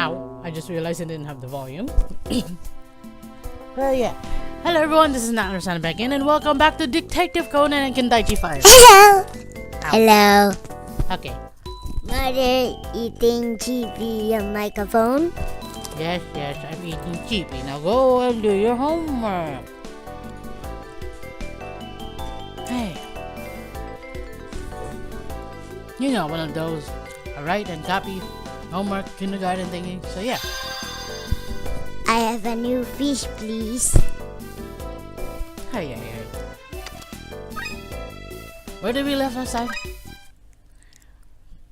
Ow! I just realized I didn't have the volume. Well, yeah. Hello everyone, this is Natnarf back in, and welcome back to Detective Conan and Kindaichi 5. Hello! Ow. Hello. Okay. Mother eating TV on microphone. Yes, I'm eating cheapy. Now go and do your homework. Hey. You know, one of those write and copy homework kindergarten thingy. So yeah. I have a new fish, please. Hey. Where did we left last time?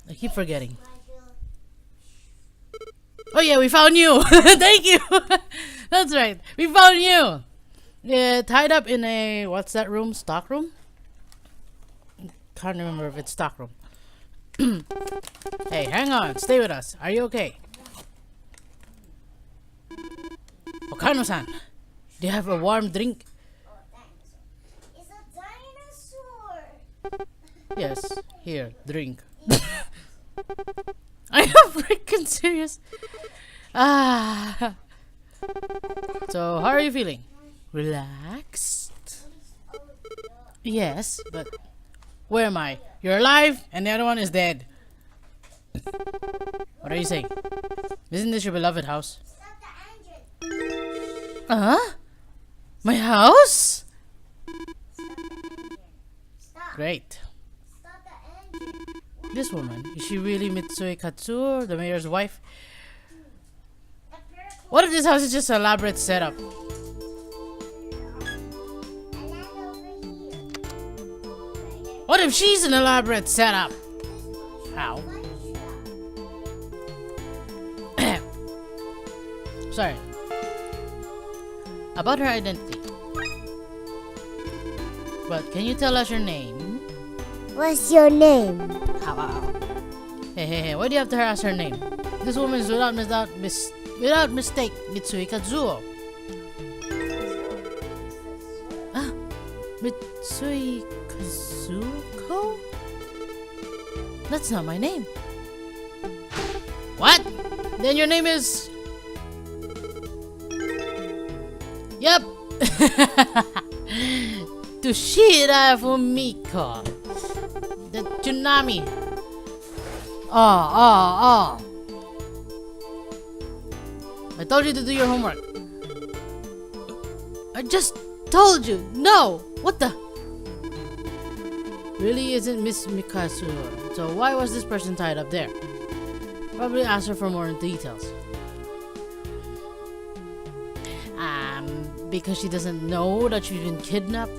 I keep forgetting. Oh yeah, we found you! Thank you! That's right, we found you! Yeah, tied up in a... what's that room? Stock room? Can't remember if it's stock room. Hey, hang on, stay with us. Are you okay? Okano-san, do you have a warm drink? Oh, thanks. It's a dinosaur! Yes, here, drink. I am freaking serious. So, how are you feeling? Relaxed? Yes, but where am I? You're alive, and the other one is dead. What are you saying? Isn't this your beloved house? Stop the engine! My house? Stop the engine. Stop. Great. Stop the engine. This woman, is she really Mitsui Katsuo, the mayor's wife? The purple. What if this house is just an elaborate setup? And then over here. What if she's an elaborate setup? How? Sorry. About her identity. But can you tell us your name? What's your name? Hey, why do you have to ask her name? This woman is without mistake Mitsui Katsuo. Mitsui Kazuko? That's not my name. What? Then your name is... Yep. Toshida Fumiko. The tsunami. Oh. I told you to do your homework. I just told you. No. What the? Really isn't Miss Mikasu. So why was this person tied up there? Probably ask her for more details. Because she doesn't know that she's been kidnapped.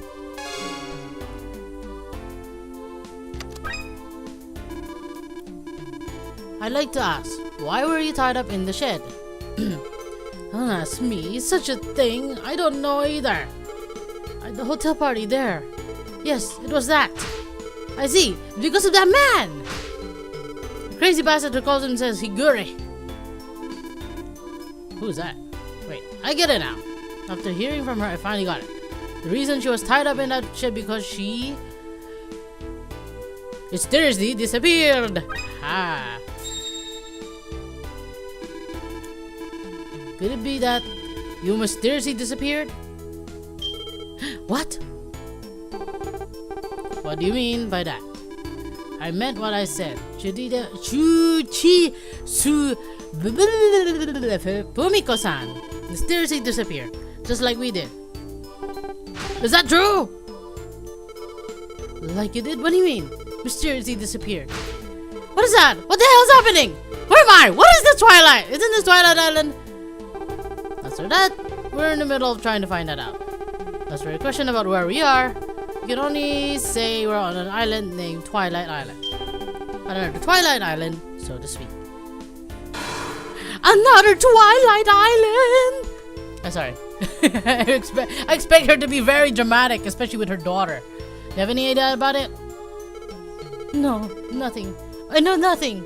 I'd like to ask, why were you tied up in the shed? Don't ask me, such a thing. I don't know either. At the hotel party there. Yes, it was that. I see, because of that man. The crazy bastard who calls him says Higure. Who's that? Wait, I get it now. After hearing from her, I finally got it. The reason she was tied up in that shed because she mysteriously disappeared. Could it be that you mysteriously disappeared? What? What do you mean by that? I meant what I said. Fumiko-san mysteriously disappeared, just like we did. Is that true? Like you did? What do you mean? Mysteriously disappeared. What is that? What the hell is happening? Where am I? What is this Twilight? Isn't this Twilight Island? Answer that. We're in the middle of trying to find that out. As for your question about where we are, you can only say we're on an island named Twilight Island. Another Twilight Island, so to speak. Another Twilight Island! I'm sorry. I expect her to be very dramatic, especially with her daughter. Do you have any idea about it? No, nothing. I know nothing.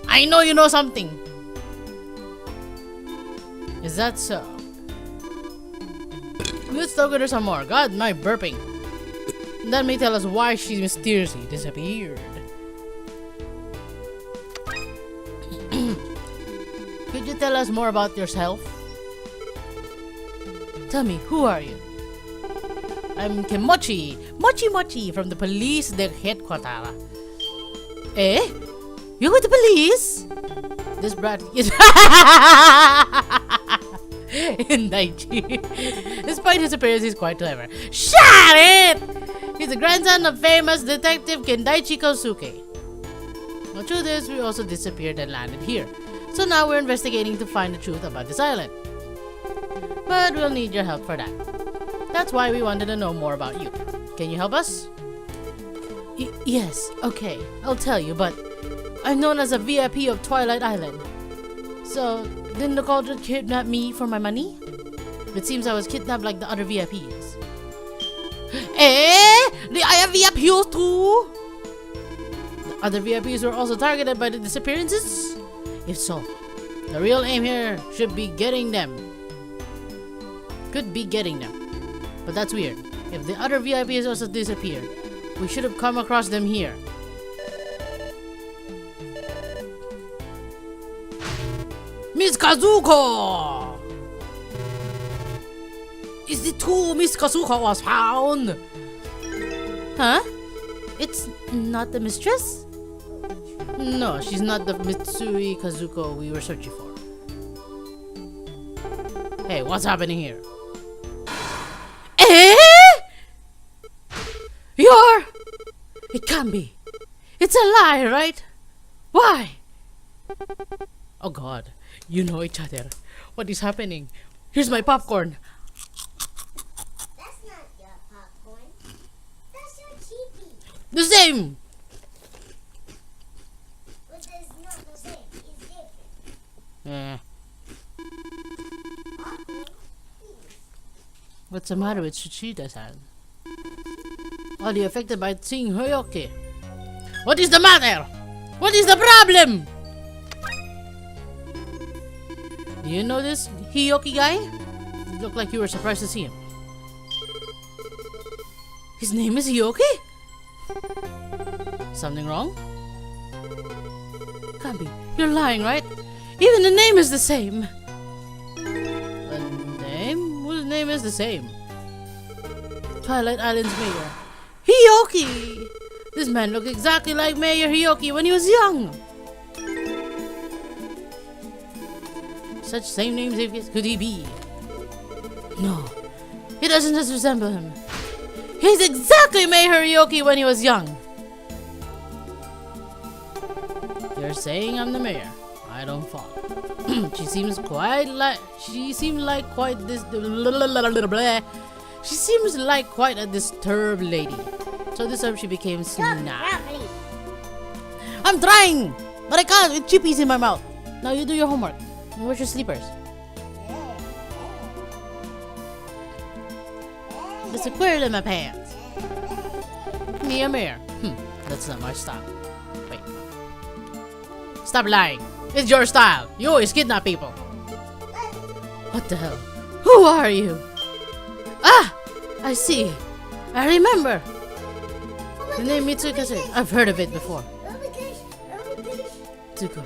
I know you know something. Is that so? Let's talk with her some more. God, my burping. That may tell us why she mysteriously disappeared. Could you tell us more about yourself? Tell me, who are you? I'm Mochi from the police headquarters. Eh? You're with the police? This brat is Kindaichi. Despite his appearance, he's quite clever. Shut it! He's the grandson of famous detective Kindaichi Kosuke. The truth is, we also disappeared and landed here. So now we're investigating to find the truth about this island. But we'll need your help for that. That's why we wanted to know more about you. Can you help us? Yes, okay, I'll tell you, but I'm known as a VIP of Twilight Island. So, didn't the cauldron kidnap me for my money? It seems I was kidnapped like the other VIPs. Eh? I have VIPs too? The other VIPs were also targeted by the disappearances? If so, the real aim here should be getting them. Could be getting them. But that's weird. If the other VIPs also disappeared, we should have come across them here. Miss Kazuko! Is the true Miss Kazuko was found? Huh? It's not the mistress? No, she's not the Mitsui Kazuko we were searching for. Hey, what's happening here? Eh? It can't be. It's a lie, right? Why? Oh god, you know each other. What is happening? Here's my popcorn. That's not your popcorn. That's your cheapie. The same! But it's not the same. It's different. Eh. Popcorn? What's the matter with Tsuchida-san? Are you affected by seeing Hoyoke? What is the matter? What is the problem? Do you know this Hiyoki guy? You look like you were surprised to see him. His name is Hiyoki? Something wrong? Can't be. You're lying, right? Even the name is the same. The name? Whose name is the same? Twilight Island's mayor. Hiyoki! This man looked exactly like Mayor Hiyoki when he was young. Such same names could he be? No, he doesn't just resemble him. He's exactly Mayor Hiyoki when he was young. You're saying I'm the mayor. I don't follow. She seems quite a disturbed lady. So disturbed she became snap. I'm trying, but I can't with chippies in my mouth. Now you do your homework. And where's your sleepers? There's a squirrel in my pants. Me a mayor. That's not my style. Wait. Stop lying. It's your style. You always kidnap people. What the hell? Who are you? Ah! I see. I remember. The name Mitsui Kasei. I've heard of it before. Zuko.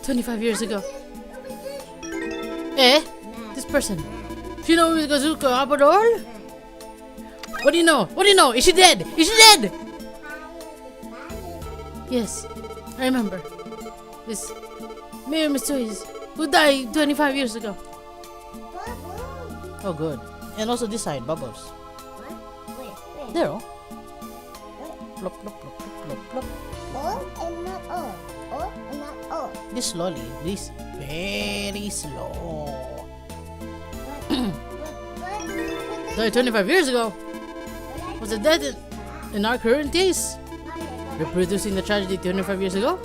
25 years ago. Eh? This person. She know Miss Kazuko Abador? What do you know? What do you know? Is she dead? Is she dead? Yes, I remember. This Mayor Mitsui who died 25 years ago. Oh good. And also this side, bubbles. There oh. Plop, plop, plop, plop, plop. All and not all. All and not all. This slowly, this very slow. Died 25 years ago. Was it dead in our current days? Reproducing the tragedy 25 years ago?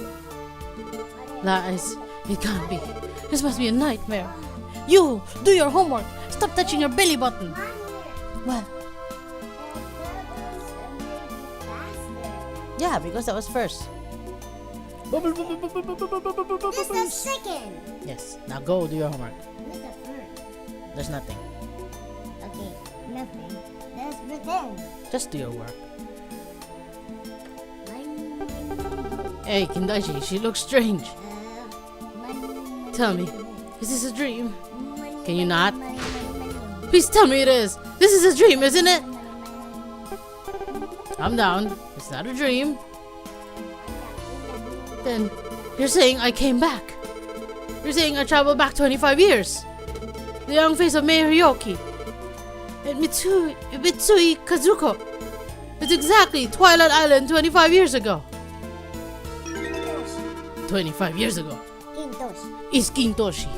Lies. It can't be. This must be a nightmare. You, do your homework. Stop touching your belly button. What? Yeah, because that was first. This is second. Yes. Now go do your homework. This is first. There's nothing. Okay, nothing. Let's pretend. Just do your work. Hey, Kindaichi, she looks strange. Tell me, Is this a dream? Can you not? Please tell me it is. This is a dream, isn't it? I'm down. It's not a dream. Then you're saying I came back. You're saying I traveled back 25 years. The young face of Mayor Hyoki. And Mitsui Kazuko. It's exactly Twilight Island 25 years ago. 25 years ago. Is Kintoshi.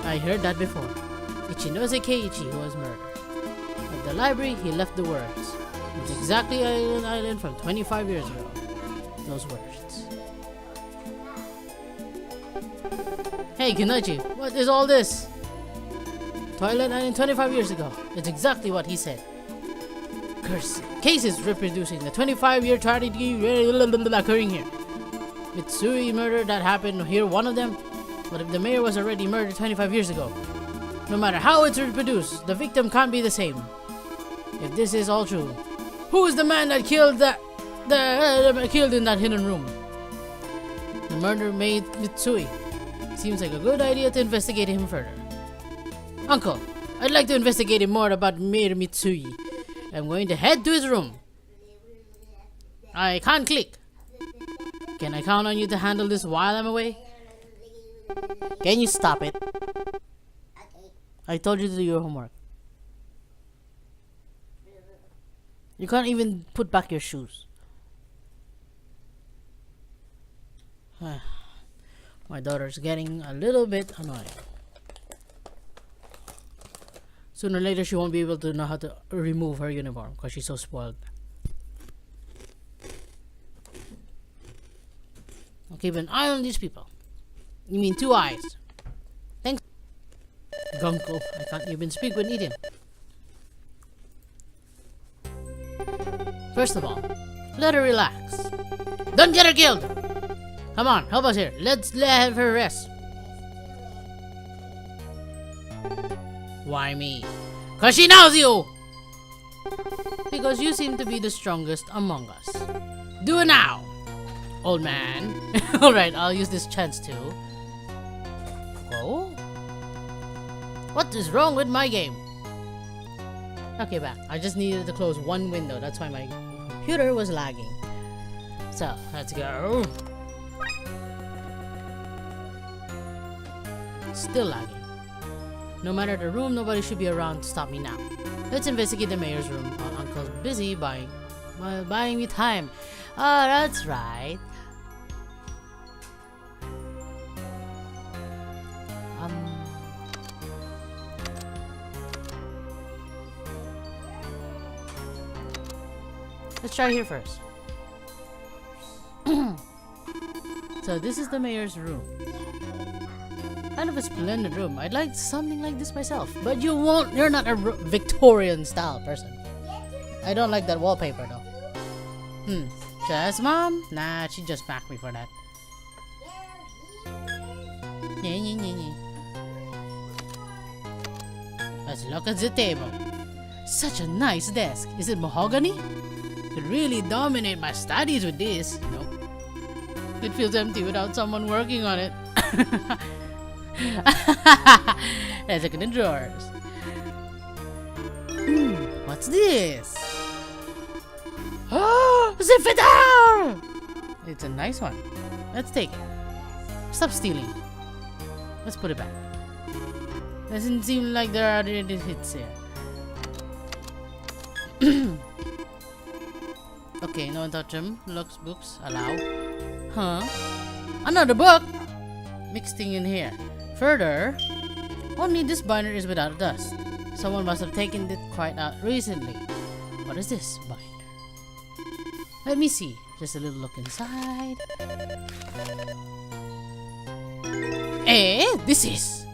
I heard that before. Ichinose Keiichi was murdered. At the library, he left the words. It's exactly Island from 25 years ago. Those words. Hey Kindaichi, what is all this? Twilight Island 25 years ago. It's exactly what he said. Curse. Cases reproducing the 25-year tragedy occurring here. Mitsui murder that happened here, one of them. But if the mayor was already murdered 25 years ago, no matter how it's reproduced, the victim can't be the same. If this is all true, who is the man that killed killed in that hidden room? The murder made Mitsui. Seems like a good idea to investigate him further. Uncle, I'd like to investigate him more about Mayor Mitsui. I'm going to head to his room. I can't click. Can I count on you to handle this while I'm away? Can you stop it? I told you to do your homework. You can't even put back your shoes. My daughter's getting a little bit annoying. Sooner or later, she won't be able to know how to remove her uniform because she's so spoiled. I'll keep an eye on these people. You mean 2 eyes? Thanks. Gunko, I can't even speak when eating. First of all, let her relax. Don't get her killed! Come on, help us here. Let's let her rest. Why me? Cause she knows you! Because you seem to be the strongest among us. Do it now, old man. Alright, I'll use this chance to go. What is wrong with my game? Okay, back. I just needed to close one window. That's why my computer was lagging. So, let's go. Still lagging. No matter the room, nobody should be around to stop me now. Let's investigate the mayor's room while Uncle's busy buying me time. Oh, that's right. Let's try here first. So this is the mayor's room. Kind of a splendid room. I'd like something like this myself. But you won't. You're not a Victorian style person. I don't like that wallpaper though. Just mom? Nah, she just smacked me for that. Let's look at the table. Such a nice desk. Is it mahogany? Could really dominate my studies with this. Nope. It feels empty without someone working on it. Let's look in the drawers. What's this? Oh, Zipfidar! It's a nice one. Let's take it. Stop stealing. Let's put it back. Doesn't seem like there are any hits here. Okay, no one touch them. Looks, books, allow. Huh? Another book! Mixed thing in here. Further, only this binder is without dust. Someone must have taken it quite out recently. What is this binder? Let me see. Just a little look inside. This is...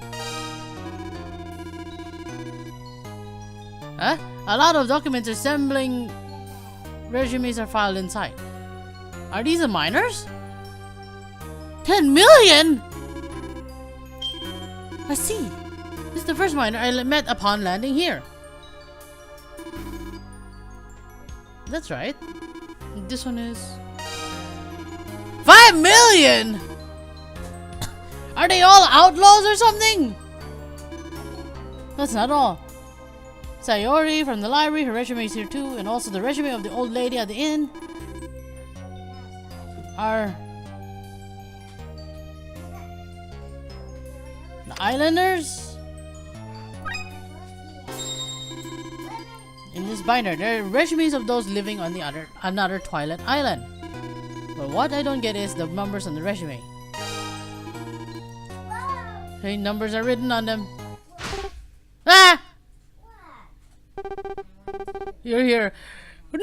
Huh? A lot of documents resembling resumes are filed inside. Are these the miners? 10 million? I see. This is the first miner I met upon landing here. That's right. This one is... 5 million! Are they all outlaws or something? That's not all. Sayori from the library, her resume is here too, and also the resume of the old lady at the inn. Are the islanders? In this binder, there are resumes of those living on the another Twilight Island. But what I don't get is the numbers on the resume. Hey, numbers are written on them. Ah! You're here. No!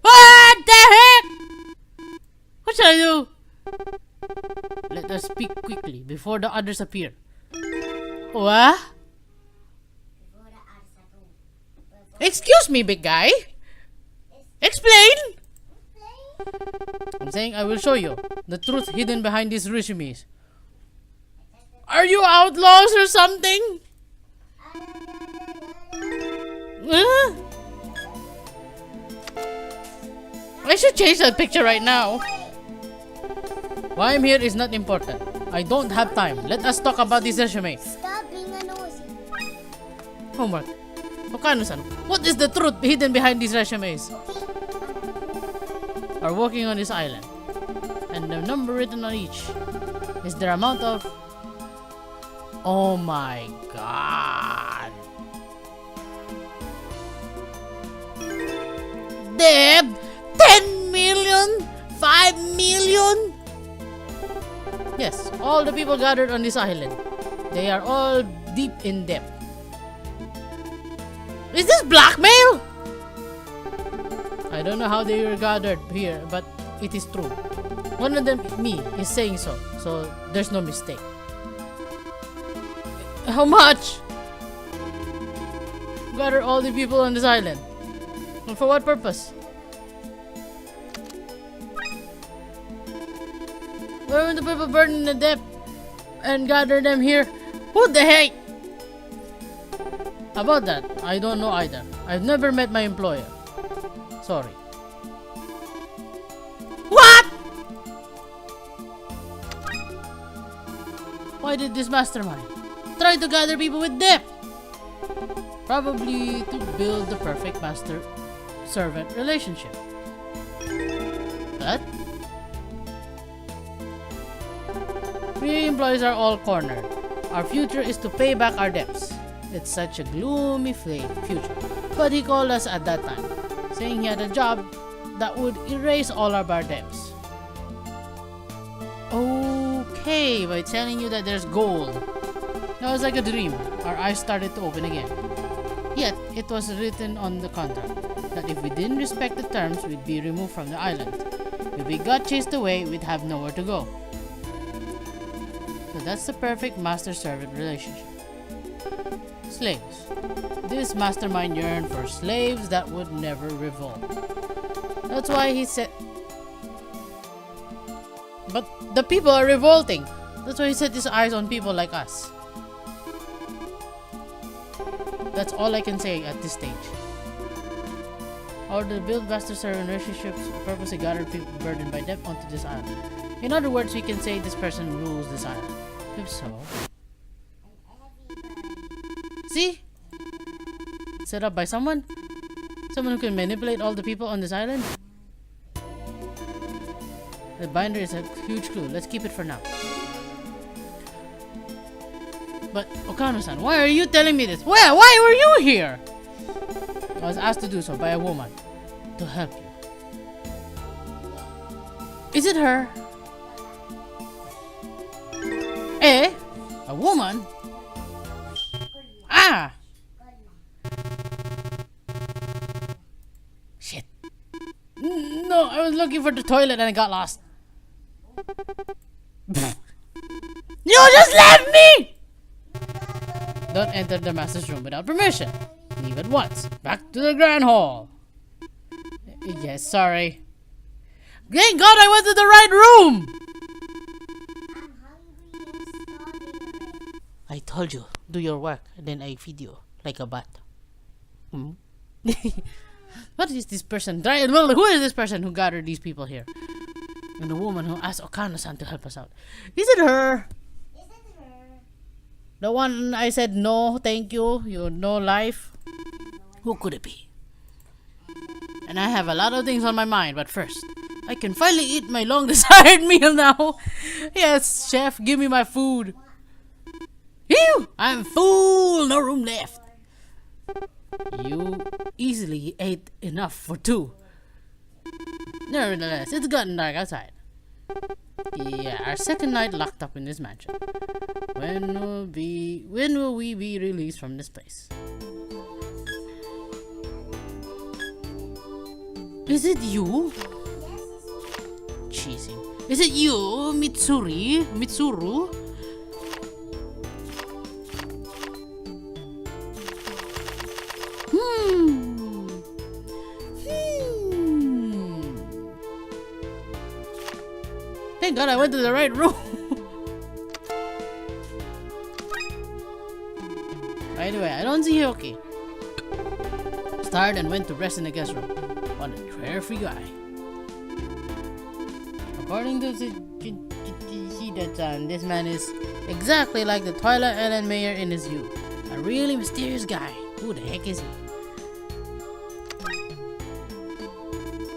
What the heck? What should I do? Let us speak quickly before the others appear. What? Excuse me, big guy. Explain. I'm saying I will show you the truth hidden behind these resumes. Are you outlaws or something? Huh? I should change that picture right now. Why I'm here is not important. I don't have time. Let us talk about this resume. Stop being a nosy. Homework. Okano-san, what is the truth hidden behind these resumes? Are working on this island, and the number written on each is their amount of... Oh my god. Debt? 10 million? 5 million? Yes, all the people gathered on this island. They are all deep in debt. Is this blackmail? I don't know how they were gathered here, but it is true. One of them, me, is saying so, so there's no mistake. How much? Gather all the people on this island. And for what purpose? Where were the people burning the debt and gather them here? Who the heck? About that, I don't know either. I've never met my employer. Sorry. What? Why did this mastermind try to gather people with debt? Probably to build the perfect master-servant relationship. What? We employees are all cornered. Our future is to pay back our debts. It's such a gloomy future. But he called us at that time, saying he had a job that would erase all of our debts. Okay, by telling you that there's gold. That was like a dream. Our eyes started to open again. Yet, it was written on the contract that if we didn't respect the terms, we'd be removed from the island. If we got chased away, we'd have nowhere to go. So that's the perfect master-servant relationship. Slaves. This mastermind yearned for slaves that would never revolt. That's why he said... But the people are revolting. That's why he set his eyes on people like us. That's all I can say at this stage. Or to build master-servant relationships, purposely gathered people burdened by debt onto this island. In other words, we can say this person rules this island. If so... See? Set up by someone? Someone who can manipulate all the people on this island? The binder is a huge clue. Let's keep it for now. But, Okano-san, why are you telling me this? Why were you here? I was asked to do so by a woman. To help you. Is it her? Eh? A woman? Ah! Shit. No, I was looking for the toilet and I got lost. You just left me! Don't enter the master's room without permission. Leave at once. Back to the grand hall. Yes, sorry. Thank God I went to the right room! I told you, do your work, and then I feed you like a bat. What is this person? Well, who is this person who gathered these people here? And the woman who asked Okano-san to help us out. Is it her? The one I said no, thank you, you no life? Who could it be? And I have a lot of things on my mind, but first, I can finally eat my long desired meal now. Yes, chef, give me my food. Ew, I'm full, no room left. You easily ate enough for 2. Nevertheless, it's gotten dark outside. Yeah, our second night locked up in this mansion. When will we be released from this place? Is it you? Cheesing. Is it you, Mitsuru? Thank God I went to the right room. Anyway, I don't see Hyoki. Started and went to rest in the guest room. What a carefree guy. According to Shida-chan, this man is exactly like the Twilight Island mayor in his youth. A really mysterious guy. Who the heck is he?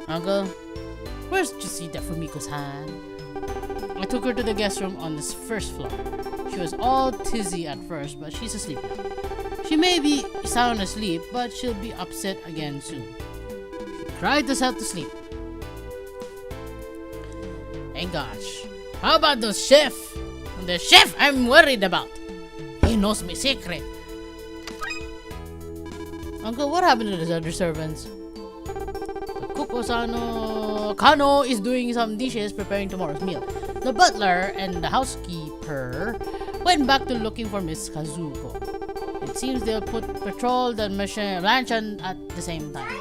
Uncle, where's Jusida Fumiko-san? I took her to the guest room on this first floor. She was all tizzy at first, but she's asleep now. She may be sound asleep, but she'll be upset again soon. She cried herself to sleep. Hey gosh, how about the chef? The chef I'm worried about. He knows my secret. Uncle, what happened to the other servants? The cook Kano is doing some dishes preparing tomorrow's meal. The butler and the housekeeper went back to looking for Miss Kazuko. It seems they'll patrol the mansion at the same time.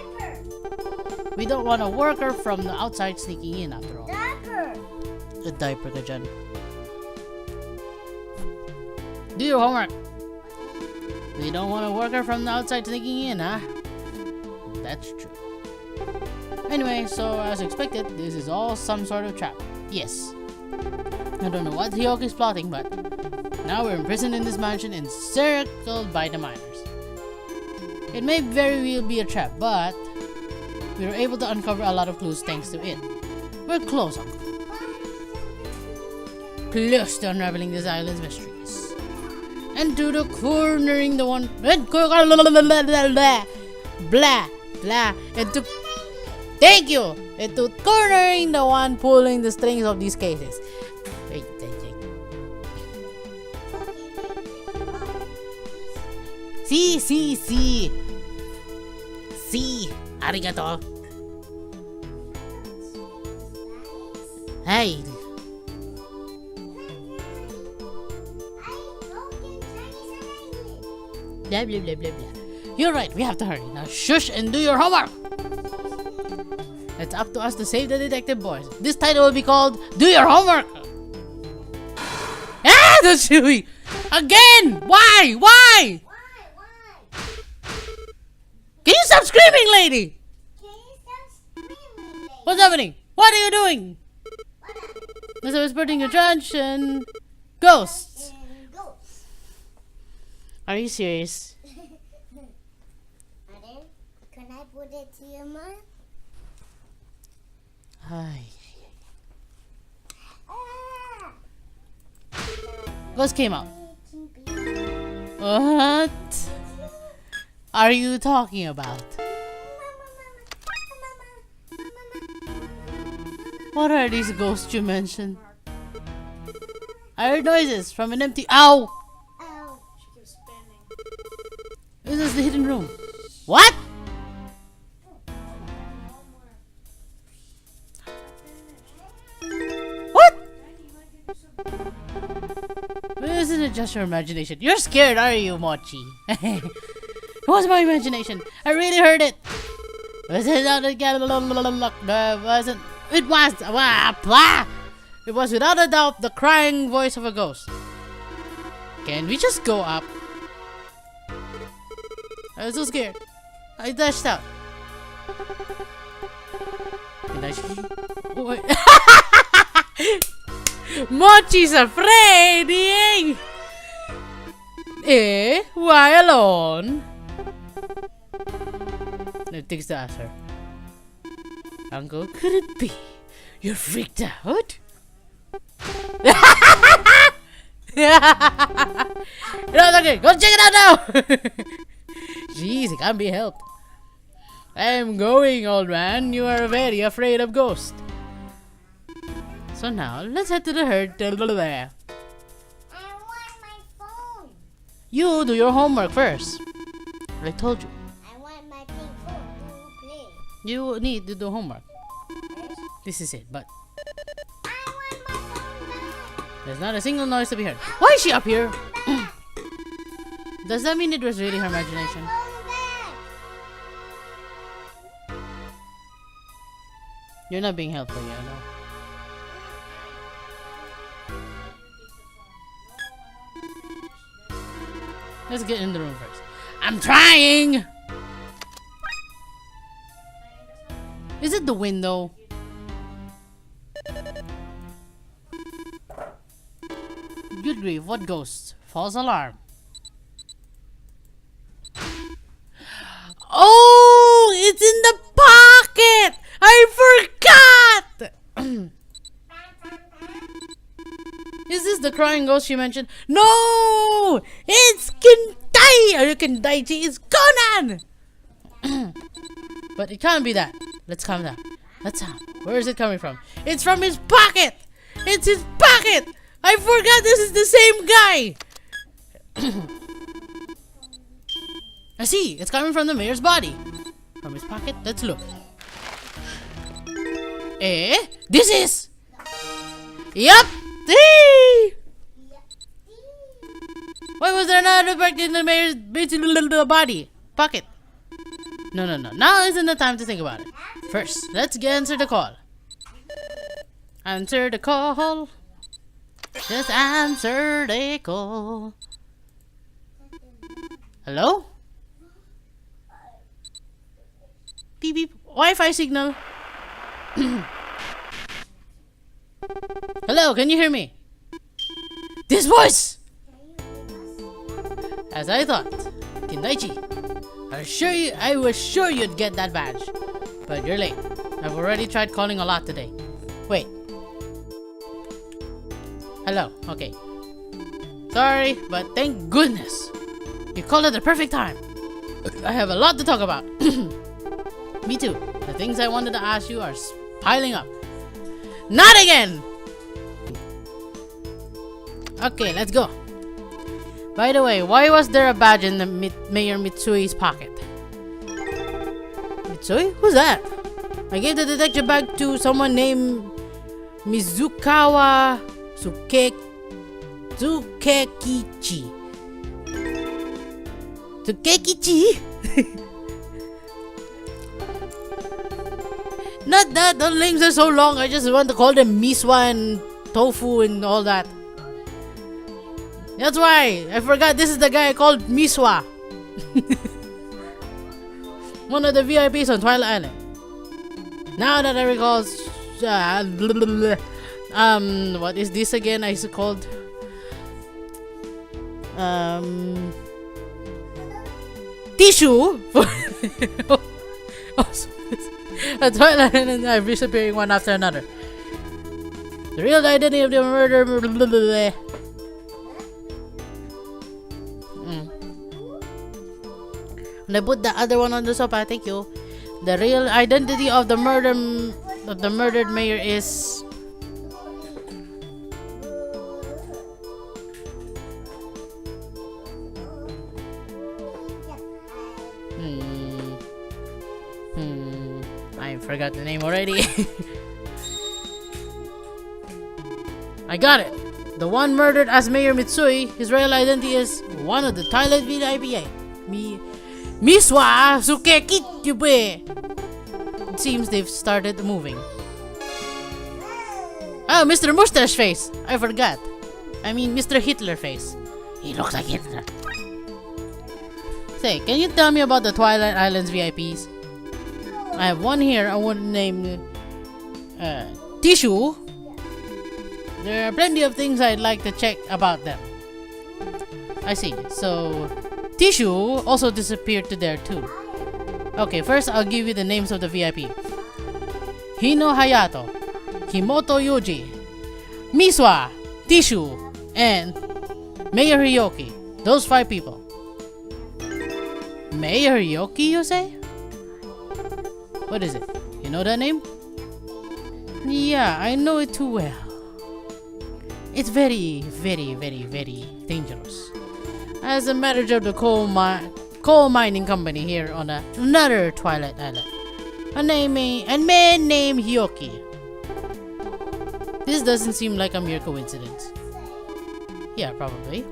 We don't want a worker from the outside sneaking in after all. The diaper ka dyan. Do your homework. We don't want a worker from the outside sneaking in, huh? That's true. Anyway, so as expected, this is all some sort of trap. Yes. I don't know what Hyoki's plotting, but now we're imprisoned in this mansion encircled by the miners. It may very well be a trap, but we were able to uncover a lot of clues thanks to it. We're close, Uncle. Close to unraveling this island's mysteries. And to the cornering the one... Blah, blah. And to... Thank you! And to cornering the one pulling the strings of these cases. Wait. See. Arigato. Hey. Blah, blah, blah, blah, blah. You're right, we have to hurry. Now shush and do your homework. It's up to us to save the detective boys. This title will be called Do Your Homework. Ah, the Chewy! Again! Why? Can you stop screaming, lady? What's happening? What are you doing? As I was putting attention. Ghosts. Are you serious? Can I put it to your mouth? Hi. Ghost came out. What are you talking about? What are these ghosts you mentioned? I heard noises from an empty... Ow! She keeps spinning. This is the hidden room. What? What? Isn't it just your imagination? You're scared, are you, Mochi? It was my imagination. I really heard it. Was it not wasn't it was it was without a doubt the crying voice of a ghost. Can we just go up? I was so scared. I dashed out. Kindaichi. Mochi's afraid! Eh? Eh? Why alone? No, things to ask her. Uncle, could it be you're freaked out? No, it's okay. Go check it out now! Jeez, it can't be helped. I'm going, old man. You are very afraid of ghosts. So now, let's head to the herd. I want my phone. You do your homework first. I told you. I want my pink phone to play. You need to do homework. Yes. This is it, but I want my phone back. there's not a single noise to be heard. Why is she up here? Does that mean it was really her imagination? Phone back. You're not being helpful yet, no. Let's get in the room first. I'm trying! Is it the window? Good grief, what ghosts? False alarm. Oh, it's in the pocket! I forgot! Is this the crying ghost she mentioned? No! It's Kindaichi! It's Conan! But it can't be that. Let's calm down. Let's sound. Where is it coming from? It's from his pocket! It's his pocket! I forgot this is the same guy! I see! It's coming from the mayor's body. From his pocket? Let's look. Eh? This is... Yup! Why was there another back in the mayor's body? Pocket. No. Now isn't the time to think about it. First, let's answer the call. Answer the call. Just answer the call. Hello? Beep beep. Wi-Fi signal. Hello, can you hear me? This voice! As I thought, Kindaichi. I was sure you'd get that badge. But you're late. I've already tried calling a lot today. Wait. Hello, okay. Sorry, but thank goodness. You called at the perfect time. I have a lot to talk about. Me too. The things I wanted to ask you are piling up. Not again! Okay, let's go. By the way, why was there a badge in the Mayor Mitsui's pocket? Mitsui? Who's that? I gave the detective bag to someone named Mizukawa Tsukekichi. Tsukekichi? Not that, the names are so long, I just want to call them Miswa and Tofu and all that. That's why, I forgot this is the guy called Miswa. One of the VIPs on Twilight Island. Now that I recall, what is this again? I called, tissue. A Twilight Island are disappearing one after another. The real identity of the murder. And I put the other one on the sofa. Thank you. The real identity of the murdered mayor is. I forgot the name already. I got it. The one murdered as Mayor Mitsui, his real identity is one of the Twilight VIPA. Miswa Sukekichube. It seems they've started moving. Oh, Mr. Mustache Face. I forgot. I mean, Mr. Hitler Face. He looks like Hitler. Say, can you tell me about the Twilight Islands VIPs? I have one here. I want to name Tissue. There are plenty of things I'd like to check about them. I see. So, Tissue also disappeared to there too. Okay, first I'll give you the names of the VIP. Hino Hayato, Himoto Yuji, Miswa, Tissue, and Mayor Hyoki. Those 5 people. Mayor Hyoki, you say? What is it? You know that name? Yeah, I know it too well. It's very, very, very, very dangerous. As a manager of the coal mining company here on another Twilight Island. A man named Hyoki. This doesn't seem like a mere coincidence. Yeah, probably.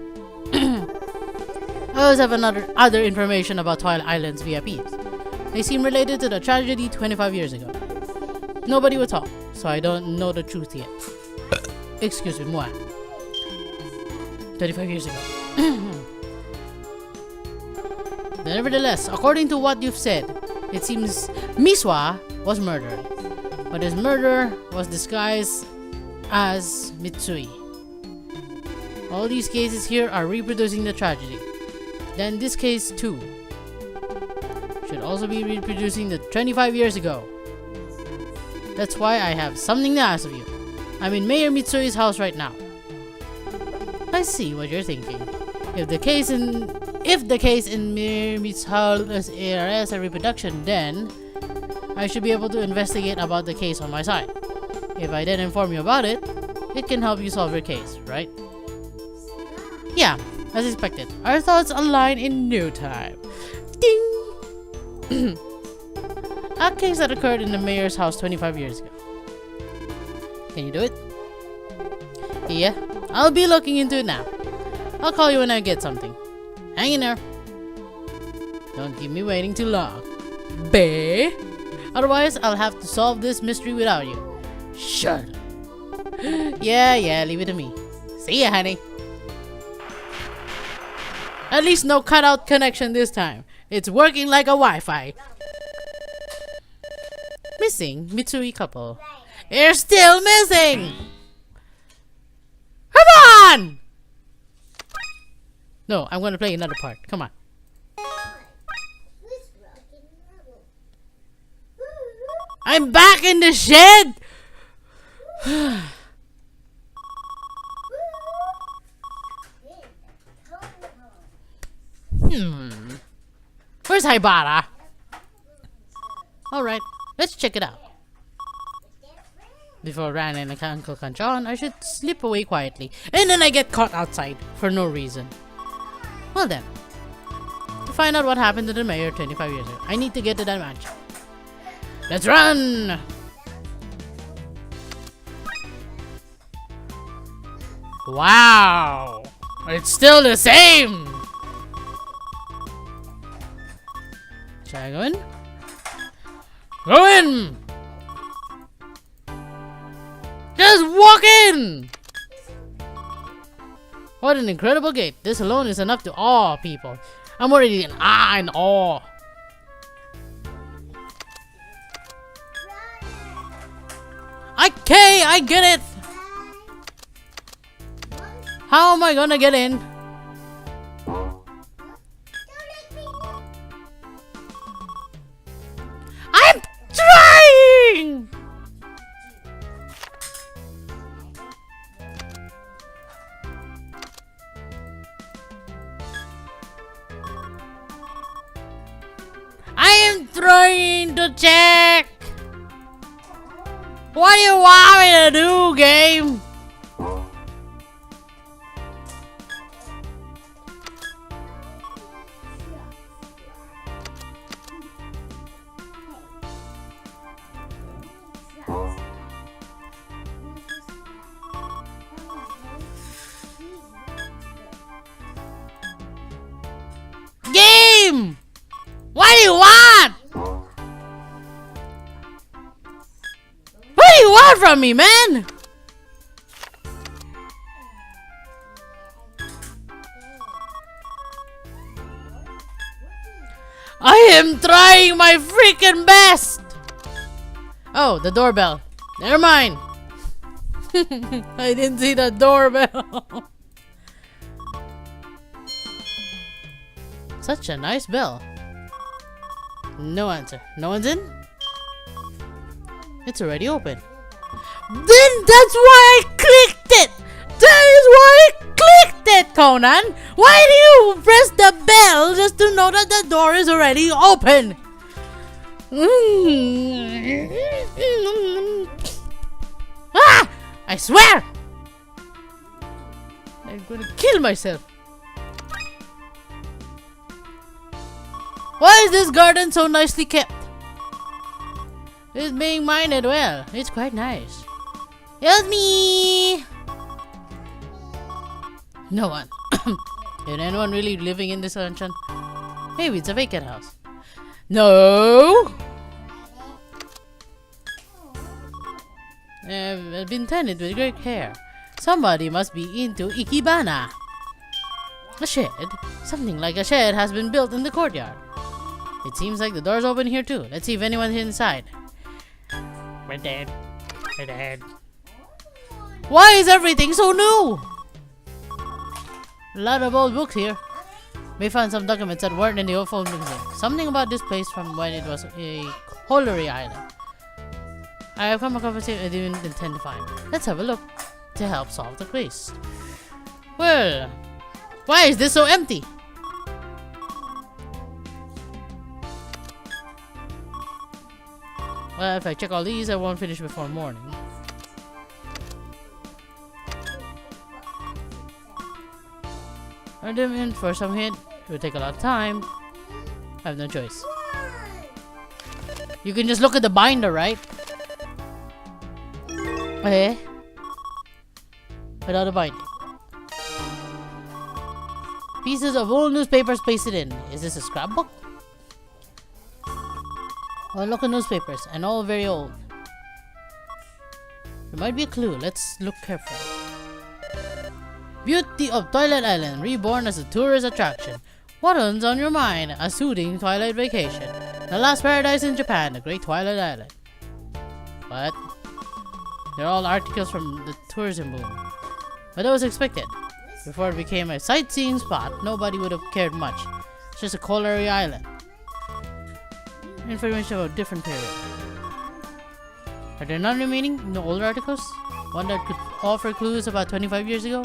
I also have other information about Twilight Island's VIPs. They seem related to the tragedy 25 years ago. Nobody would talk, so I don't know the truth yet. Excuse me, moi. 25 years ago. Nevertheless, according to what you've said, it seems Miswa was murdered. But his murder was disguised as Mitsui. All these cases here are reproducing the tragedy. Then this case too should also be reproducing the 25 years ago. That's why I have something to ask of you. I'm in Mayor Mitsui's house right now. I see what you're thinking. If the case in Mayor Mitsui's house is a reproduction, then I should be able to investigate about the case on my side. If I then inform you about it, it can help you solve your case, right? Yeah, as expected. Our thoughts align in no time. Ding! A case that occurred in the mayor's house 25 years ago. Can you do it? Yeah, I'll be looking into it now. I'll call you when I get something. Hang in there. Don't keep me waiting too long. Bae? Otherwise, I'll have to solve this mystery without you. Sure. Yeah, leave it to me. See ya, honey. At least no cutout connection this time. It's working like a Wi-Fi. Missing Mitsui couple. They're still missing! Come on! No, I'm gonna play another part. Come on. I'm back in the shed! Where's Haibara? Alright, let's check it out. Before Ran and Uncle Kanchon, I should slip away quietly. And then I get caught outside for no reason. Well then, to find out what happened to the mayor 25 years ago, I need to get to that mansion. Let's run! Wow! It's still the same! Should I go in? Go in! Just walk in! What an incredible gate. This alone is enough to awe people. I'm already in awe. Okay, I get it! How am I gonna get in? I'm trying! I am trying to check! What do you want me to do, game? Game! What do you want? What do you want from me, man? I am trying my freaking best! Oh, the doorbell. Never mind. I didn't see the doorbell. Such a nice bell. No answer. No one's in? It's already open. Then that's why I clicked it! That is why I clicked it, Conan! Why do you press the bell just to know that the door is already open? Ah! I swear! I'm gonna kill myself. Why is this garden so nicely kept? It's being minded well. It's quite nice. Help me! No one. Is anyone really living in this mansion? Maybe it's a vacant house. No! I've been tended with great care. Somebody must be into Ikebana. A shed? Something like a shed has been built in the courtyard. It seems like the door's open here too. Let's see if anyone's inside. We're dead. We're dead. Why is everything so new? A lot of old books here. May find some documents that weren't in the old phone museum. Something about this place from when it was a Hollery Island. I have come across it I didn't intend to find. Let's have a look to help solve the case. Well, why is this so empty? Well, if I check all these, I won't finish before morning. I'm in for some hint. It will take a lot of time. I have no choice. You can just look at the binder, right? Okay. Without a binding. Pieces of old newspapers pasted in. Is this a scrapbook? Oh, look at newspapers, and all very old. There might be a clue. Let's look carefully. Beauty of Twilight Island, reborn as a tourist attraction. What's on your mind? A soothing twilight vacation. The last paradise in Japan, the Great Twilight Island. What? They're all articles from the tourism boom. But that was expected. Before it became a sightseeing spot, nobody would have cared much. It's just a Colliery Island. Information about different period. Are there none remaining? No older articles? One that could offer clues about 25 years ago?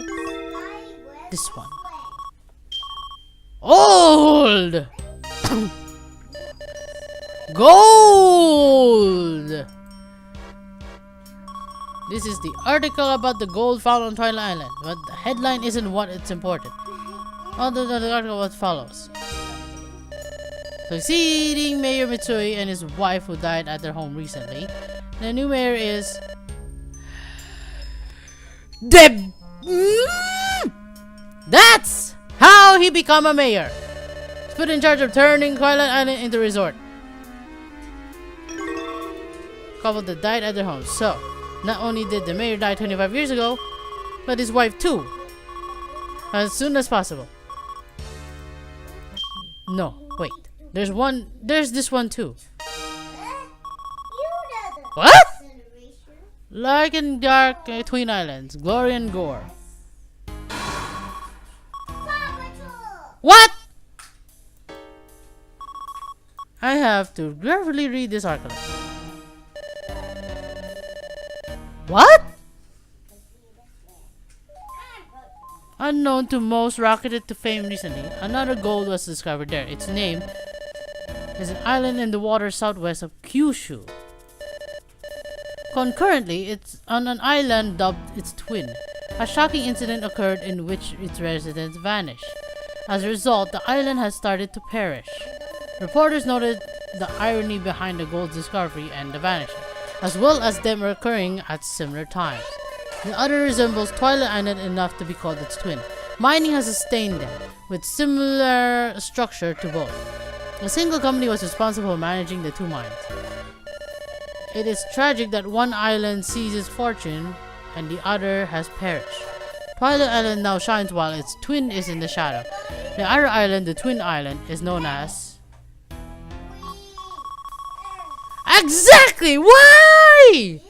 This one. Old! Gold! This is the article about the gold found on Twilight Island, but the headline isn't what it's important. Other than the article what follows. Succeeding Mayor Mitsui and his wife who died at their home recently. The new mayor is... That's how he become a mayor. He's put in charge of turning Twilight Island into a resort. Couple that died at their home. So, not only did the mayor die 25 years ago, but his wife too. As soon as possible. No, wait. There's this one too. What? Light and dark Twin Islands, glory and gore. What? I have to carefully read this article. What? Unknown to most, rocketed to fame recently, another gold was discovered there. Its name is an island in the water southwest of Kyushu. Concurrently, it's on an island dubbed its twin. A shocking incident occurred in which its residents vanished. As a result, the island has started to perish. Reporters noted the irony behind the gold's discovery and the vanishing, as well as them occurring at similar times. The other resembles Twilight Island enough to be called its twin. Mining has sustained them, with similar structure to both. A single company was responsible for managing the two mines. It is tragic that one island sees its fortune and the other has perished. Twilight Island now shines while its twin is in the shadow. The other island, the Twin Island, is known as... Exactly! Why?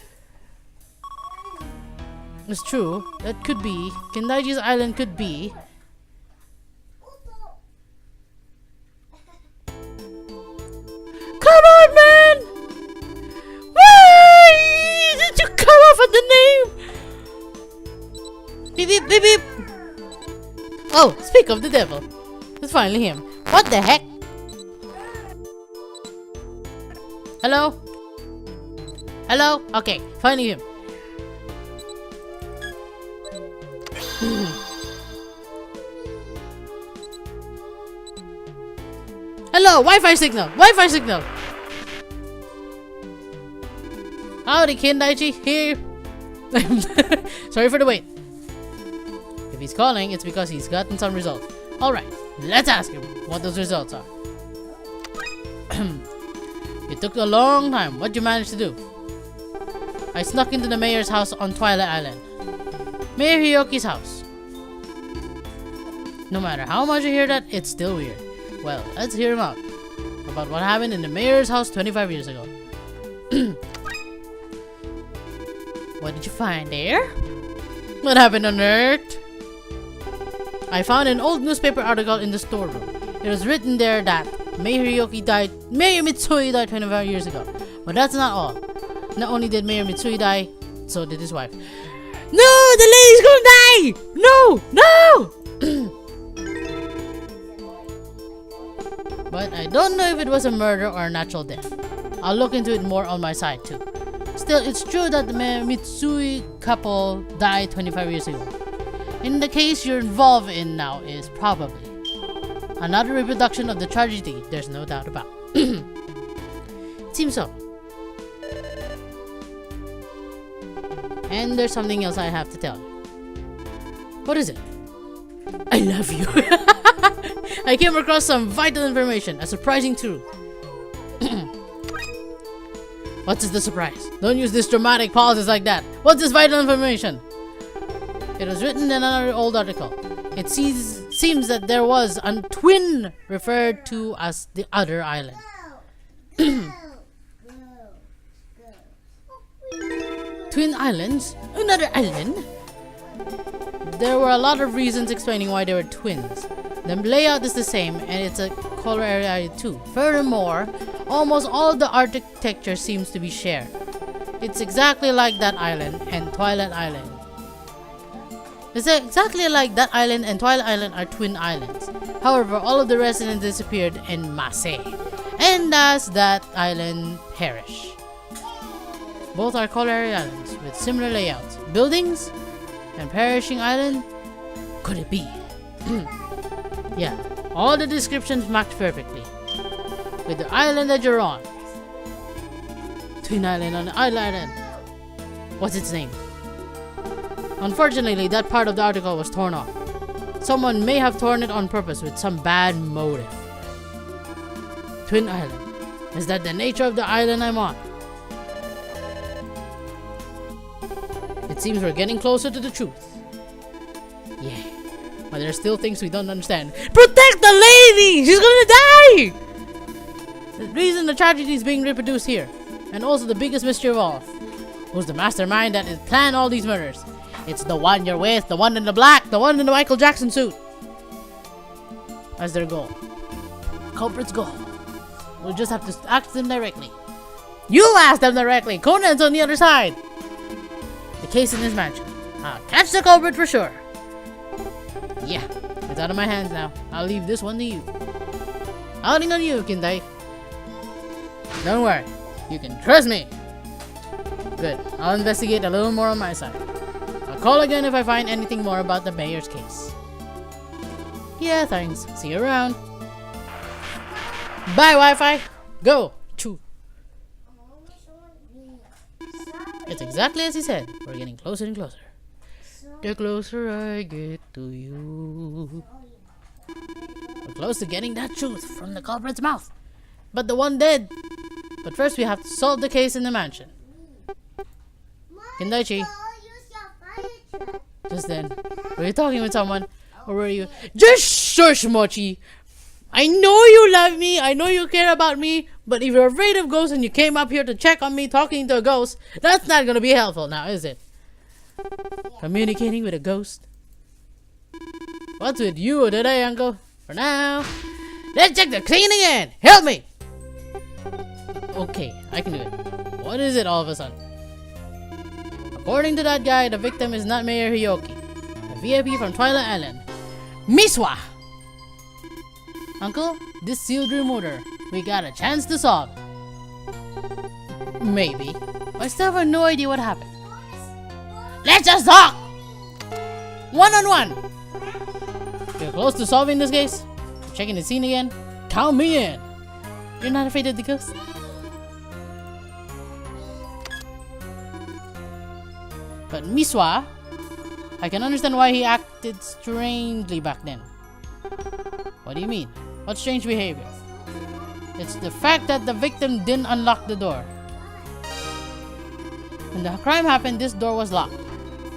It's true. That could be. Kindaichi's island could be. Come on, man! Why did you cut off at the name? Beep beep beep beep. Oh, speak of the devil. It's finally him. What the heck? Hello? Hello? Okay, finally him. Hello, Wi-Fi signal. Wi-Fi signal. Howdy, Kindaichi. Here. Sorry for the wait. If he's calling, it's because he's gotten some results. Alright, let's ask him what those results are. It took a long time. What'd you manage to do? I snuck into the mayor's house on Twilight Island. Mayor Hiyoki's house. No matter how much you hear that, it's still weird. Well, let's hear him out. About what happened in the mayor's house 25 years ago. What did you find there? What happened on Earth? I found an old newspaper article in the storeroom. It was written there that Mayor Mitsui died 25 years ago. But that's not all. Not only did Mayor Mitsui die, so did his wife. No! The lady's gonna die! No! No! But I don't know if it was a murder or a natural death. I'll look into it more on my side too. Still, it's true that the Mitsui couple died 25 years ago. In the case you're involved in now is probably another reproduction of the tragedy, there's no doubt about. It seems so. And there's something else I have to tell you. What is it? I love you. I came across some vital information, a surprising truth. What's the surprise? Don't use this dramatic pauses like that. What's this vital information? It was written in another old article. It seems that there was a twin referred to as the other island. Twin islands? Another island? There were a lot of reasons explaining why they were twins. The layout is the same and it's a color area too. Furthermore, almost all of the architecture seems to be shared. It's exactly like that island and Twilight Island. It's exactly like that island and Twilight Island are twin islands. However, all of the residents disappeared en masse, and thus that island perished. Both are color area islands with similar layouts. Buildings and perishing island? Could it be? Yeah, all the descriptions match perfectly with the island that you're on. Twin Island on the island. What's its name? Unfortunately, that part of the article was torn off. Someone may have torn it on purpose with some bad motive. Twin Island. Is that the nature of the island I'm on? It seems we're getting closer to the truth. Yeah, but there are still things we don't understand. Protect the lady! She's gonna die! The reason the tragedy is being reproduced here. And also the biggest mystery of all. Who's the mastermind that has planned all these murders? It's the one you're with, the one in the black, the one in the Michael Jackson suit. That's their goal. Culprit's goal. We'll just have to ask them directly. You ask them directly! Conan's on the other side! The case in his mansion. I'll catch the culprit for sure. Yeah, it's out of my hands now. I'll leave this one to you. Outing on you, Kindai. Don't worry, you can trust me. Good, I'll investigate a little more on my side. I'll call again if I find anything more about the mayor's case. Yeah, thanks. See you around. Bye, Wi-Fi. Go. Choo. It's exactly as he said. We're getting closer and closer. The closer I get to you. We're close to getting that truth from the culprit's mouth. But the one dead. But first we have to solve the case in the mansion. Kindaichi. Just then, were you talking with someone? Or were you... Just shush, Mochi! I know you love me, I know you care about me, but if you're afraid of ghosts and you came up here to check on me talking to a ghost, that's not gonna be helpful now, is it? Communicating with a ghost. What's with you today, Uncle? For now, let's check the cleaning in. Help me! Okay, I can do it. What is it all of a sudden? According to that guy, the victim is not Mayor Hyoki, a VIP from Twilight Island. Miswa! Uncle, this sealed room order, we got a chance to solve. Maybe. I still have no idea what happened. Let's just talk! One-on-one! You're close to solving this case? Checking the scene again? Count me in! You're not afraid of the ghost? But Miswa, I can understand why he acted strangely back then. What do you mean? What strange behavior? It's the fact that the victim didn't unlock the door. When the crime happened, this door was locked.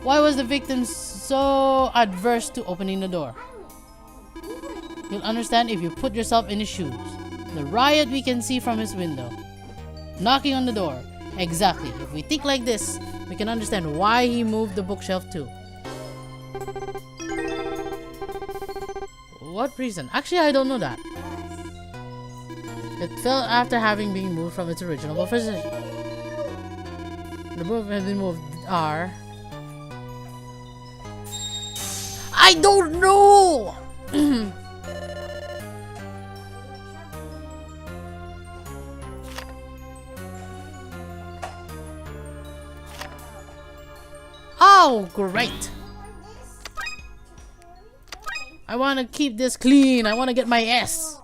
Why was the victim so adverse to opening the door? You'll understand if you put yourself in his shoes. The riot we can see from his window. Knocking on the door. Exactly. If we think like this, we can understand why he moved the bookshelf too. What reason? Actually, I don't know that. It fell after having been moved from its original position. The book has been moved. I don't know! Oh, great! I want to keep this clean. I want to get my S.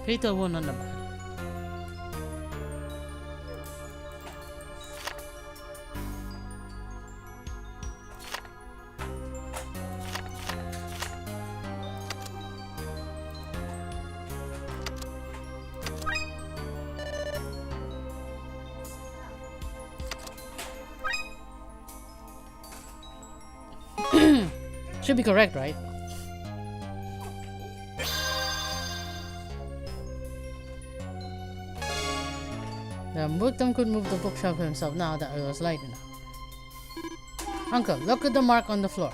Fatal wound on the body. Should be correct, right? The victim could move the bookshelf himself now that it was light enough. Uncle, look at the mark on the floor.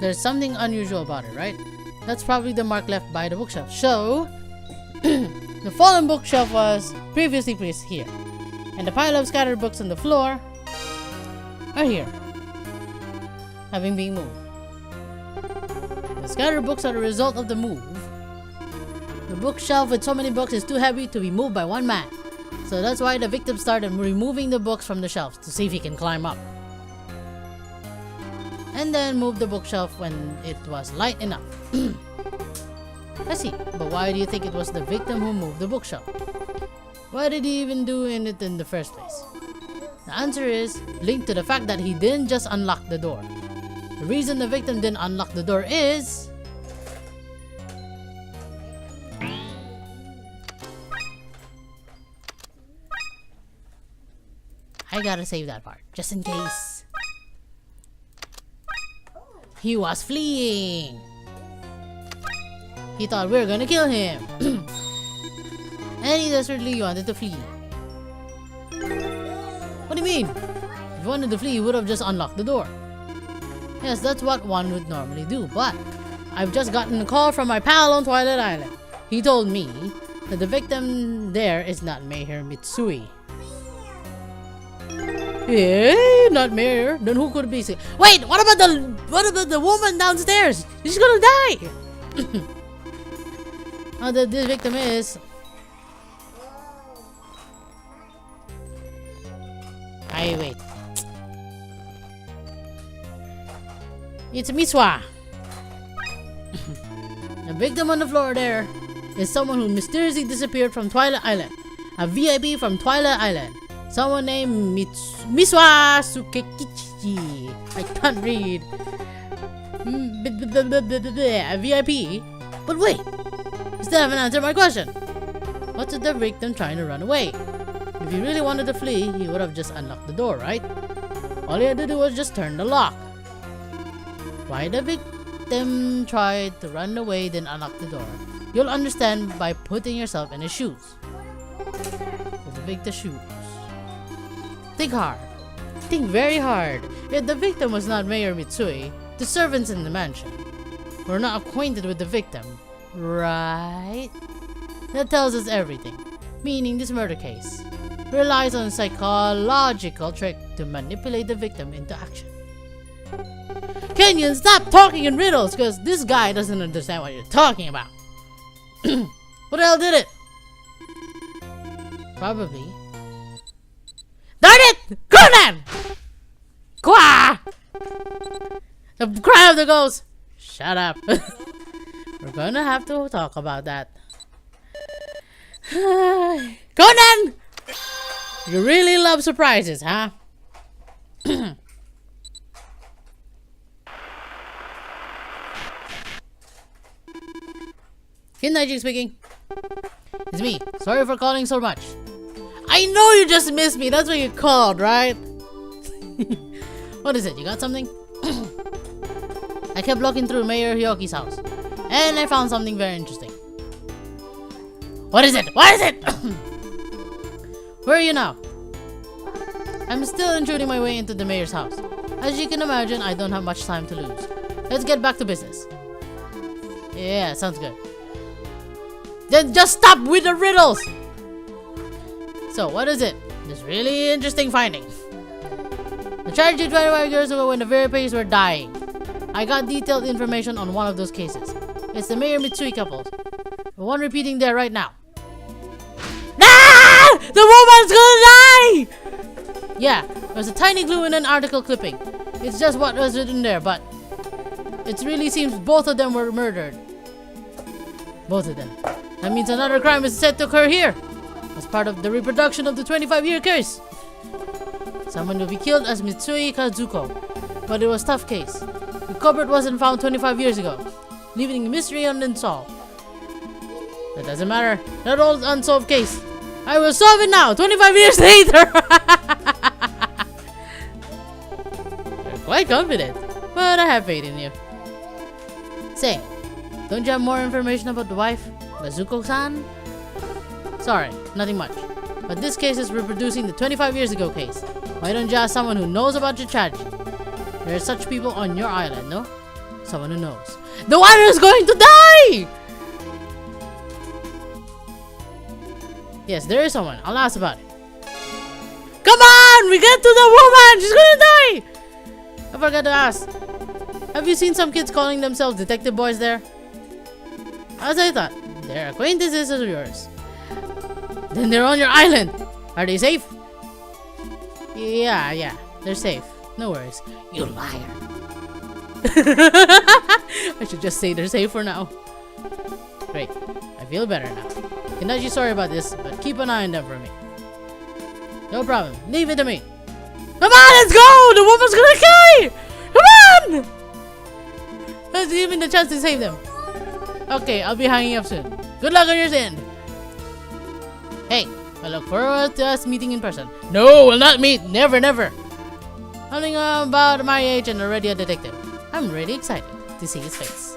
There's something unusual about it, right? That's probably the mark left by the bookshelf. So, the fallen bookshelf was previously placed here. And the pile of scattered books on the floor are here, having been moved. The scattered books are the result of the move. The bookshelf with so many books is too heavy to be moved by one man. So that's why the victim started removing the books from the shelves to see if he can climb up. And then move the bookshelf when it was light enough. I see, but why do you think it was the victim who moved the bookshelf? Why did he even do it in the first place? The answer is linked to the fact that he didn't just unlock the door. The reason the victim didn't unlock the door is... I gotta save that part, just in case. He was fleeing. He thought we were gonna kill him. And he desperately wanted to flee. What do you mean? If he wanted to flee, he would have just unlocked the door. Yes, that's what one would normally do, but I've just gotten a call from my pal on Twilight Island. He told me that the victim there is not Mayor Mitsui. Yeah, not Mayor. Then who could it be? Wait, what about the woman downstairs? She's gonna die. Now that this victim is... Wait. It's Mitsui. The victim on the floor there is someone who mysteriously disappeared from Twilight Island. A VIP from Twilight Island. Someone named Mitsui Sukekichi. I can't read. A VIP? But wait, you still haven't answered my question. What's the victim trying to run away? If he really wanted to flee, he would have just unlocked the door, right? All he had to do was just turn the lock. Why the victim tried to run away then unlock the door? You'll understand by putting yourself in his shoes. So the victim's shoes. Think hard. Think very hard. If the victim was not Mayor Mitsui, the servants in the mansion were not acquainted with the victim, right? That tells us everything. Meaning this murder case relies on a psychological trick to manipulate the victim into action. Kenyon, stop talking in riddles, because this guy doesn't understand what you're talking about. What the hell did it? Probably. Darn it! Conan! Qua! The cry of the ghost! Shut up. We're gonna have to talk about that. Conan! You really love surprises, huh? Kindaichi speaking. It's me. Sorry for calling so much. I know you just missed me. That's why you called, right? What is it? You got something? I kept looking through Mayor Hyoki's house, and I found something very interesting. What is it? What is it? Where are you now? I'm still intruding my way into the mayor's house. As you can imagine, I don't have much time to lose. Let's get back to business. Yeah, sounds good. Then just stop with the riddles! So, what is it? This really interesting finding. The tragedy 25 years ago when the Veripes were dying. I got detailed information on one of those cases. It's the Mayor Mitsui couple. The one repeating there right now. Ah! The woman's gonna die! Yeah, there's a tiny clue in an article clipping. It's just what was written there, but it really seems both of them were murdered. Both of them. That means another crime is set to occur here. As part of the reproduction of the 25-year curse. Someone will be killed as Mitsui Kazuko. But it was a tough case. The culprit wasn't found 25 years ago, leaving the mystery unsolved. That doesn't matter. That old unsolved case. I will solve it now, 25 years later! You're quite confident, but I have faith in you. Say, don't you have more information about the wife, Kazuko-san? Sorry, nothing much. But this case is reproducing the 25 years ago case. Why don't you ask someone who knows about your tragedy? There are such people on your island, no? Someone who knows. The one who's going to die! Yes, there is someone. I'll ask about it. Come on! We get to the woman! She's gonna die! I forgot to ask. Have you seen some kids calling themselves detective boys there? As I thought, they're acquaintances of yours. Then they're on your island. Are they safe? Yeah, they're safe. No worries. You liar. I should just say they're safe for now. Great. I feel better now. Kindaichi, sorry about this, but keep an eye on them for me. No problem. Leave it to me. Come on, let's go! The woman's gonna die! Come on! Let's give me the chance to save them. Okay, I'll be hanging up soon. Good luck on your end. Hey, I look forward to us meeting in person. No, we'll not meet. Never, never. Something about my age and already a detective. I'm really excited to see his face.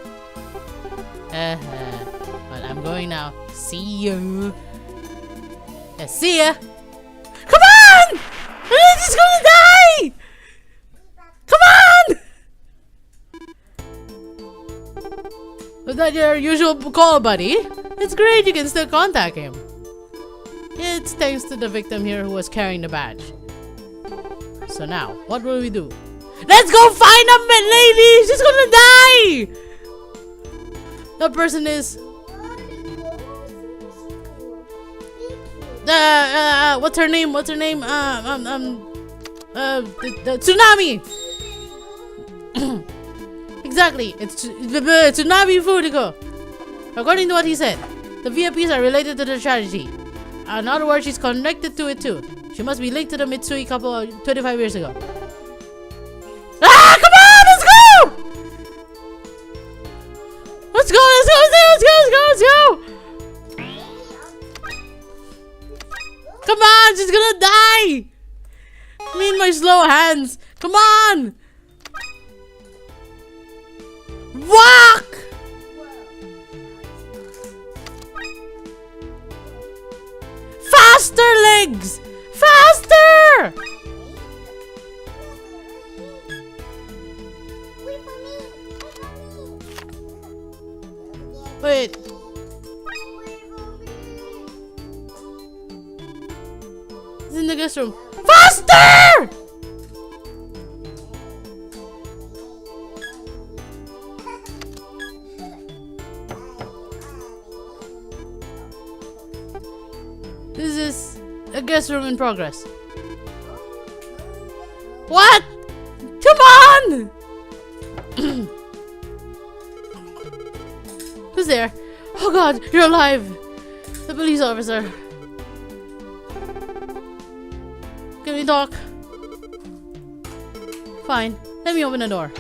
But I'm going now. See you. Yeah, see ya. Come on! He's gonna die! Come on! Was that your usual call, buddy? It's great you can still contact him. It's thanks to the victim here who was carrying the badge. So now, what will we do? Let's go find a lady! She's gonna die! The person is... what's her name? What's her name? The Tsunami! Exactly. It's Tsunami Furiko. According to what he said, the VIPs are related to the tragedy. In other words, she's connected to it too. She must be linked to the Mitsui couple 25 years ago. Ah, come on, let's go! Let's go, let's go, let's go, let's go, let's go! Come on, she's gonna die! Me and my slow hands. Come on! Walk! Faster legs! Faster! Wait. It's in the guest room. Faster! This is a guest room in progress. What? Come on! Who's there? Oh god, you're alive! The police officer. Can we talk? Fine, let me open the door.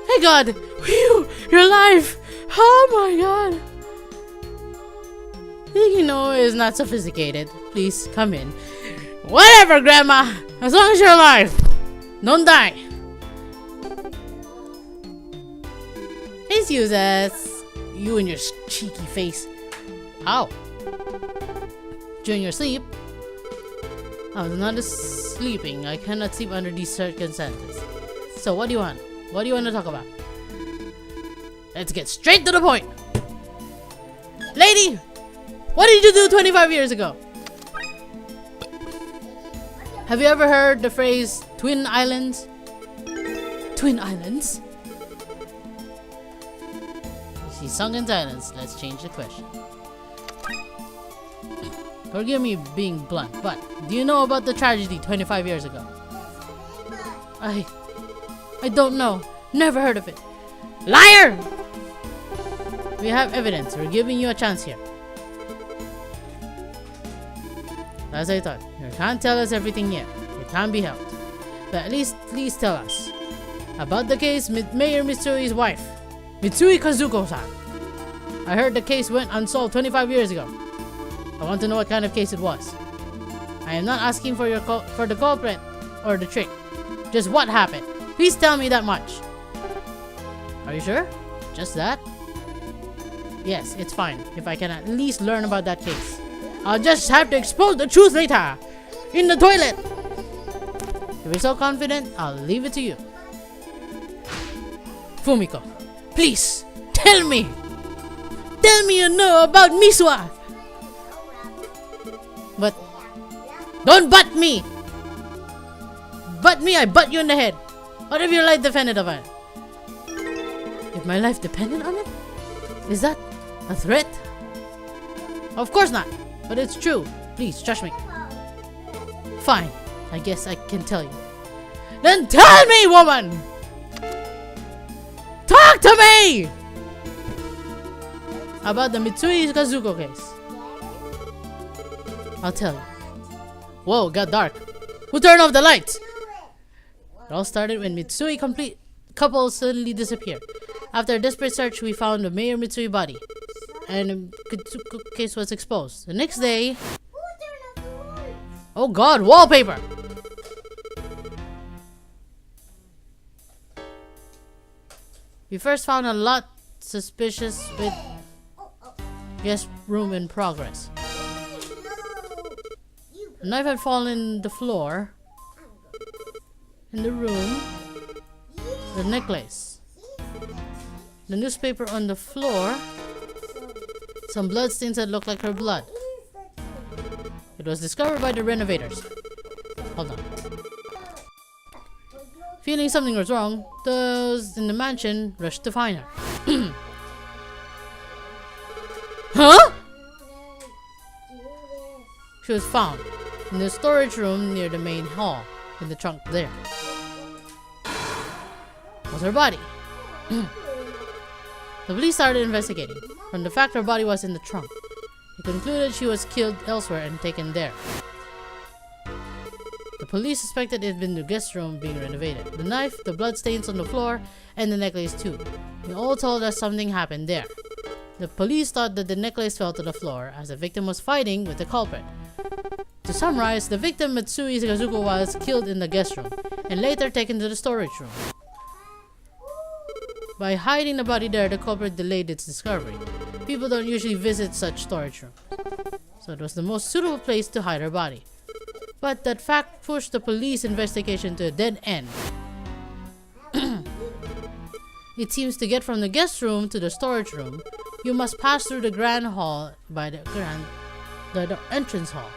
Hey god! Phew! You're alive! Oh my god! Higino is not sophisticated. Please come in. Whatever, Grandma! As long as you're alive! Don't die! Excuses! You and your cheeky face. Ow! During your sleep, I was not sleeping. I cannot sleep under these circumstances. So what do you want? What do you want to talk about? Let's get straight to the point! Lady! What did you do 25 years ago? Have you ever heard the phrase Twin Islands? Twin Islands? She sung in silence. Let's change the question. Forgive me being blunt, but do you know about the tragedy 25 years ago? I don't know. Never heard of it. Liar! We have evidence. We're giving you a chance here. As I thought, you can't tell us everything yet. It can't be helped. But at least please tell us about the case with Mayor Mitsui's wife, Mitsui Kazuko-san. I heard the case went unsolved 25 years ago. I want to know what kind of case it was. I am not asking for the culprit or the trick. Just what happened. Please tell me that much. Are you sure? Just that? Yes, it's fine if I can at least learn about that case. I'll just have to expose the truth later. In the toilet. If you're so confident, I'll leave it to you. Fumiko, please, tell me. Tell me you know about Miswa. But, don't butt me. Butt me, I butt you in the head. What if your life depended on it? If my life depended on it? Is that a threat? Of course not. But it's true. Please, trust me. Fine. I guess I can tell you. Then tell me, woman! Talk to me! About the Mitsui Kazuko case. I'll tell you. Whoa, it got dark. Who turned off the lights? It all started when Mitsui couple suddenly disappeared. After a desperate search, we found the Mayor Mitsui body. And the Kazuko case was exposed. The next day... Oh god, wallpaper! We first found a lot suspicious with guest room in progress. A knife had fallen in the floor. In the room. The necklace. The newspaper on the floor. Some bloodstains that looked like her blood. It was discovered by the renovators. Hold on. Feeling something was wrong, those in the mansion rushed to find her. Huh? She was found in the storage room near the main hall, in the trunk there. was her body. The police started investigating. From the fact her body was in the trunk, they concluded she was killed elsewhere and taken there. The police suspected it had been the guest room being renovated. The knife, the bloodstains on the floor, and the necklace too. They all told us something happened there. The police thought that the necklace fell to the floor as the victim was fighting with the culprit. To summarize, the victim Mitsui Kazuko was killed in the guest room and later taken to the storage room. By hiding the body there, the culprit delayed its discovery. People don't usually visit such storage rooms, so it was the most suitable place to hide her body. But that fact pushed the police investigation to a dead end. It seems to get from the guest room to the storage room, you must pass through the grand hall by the entrance hall.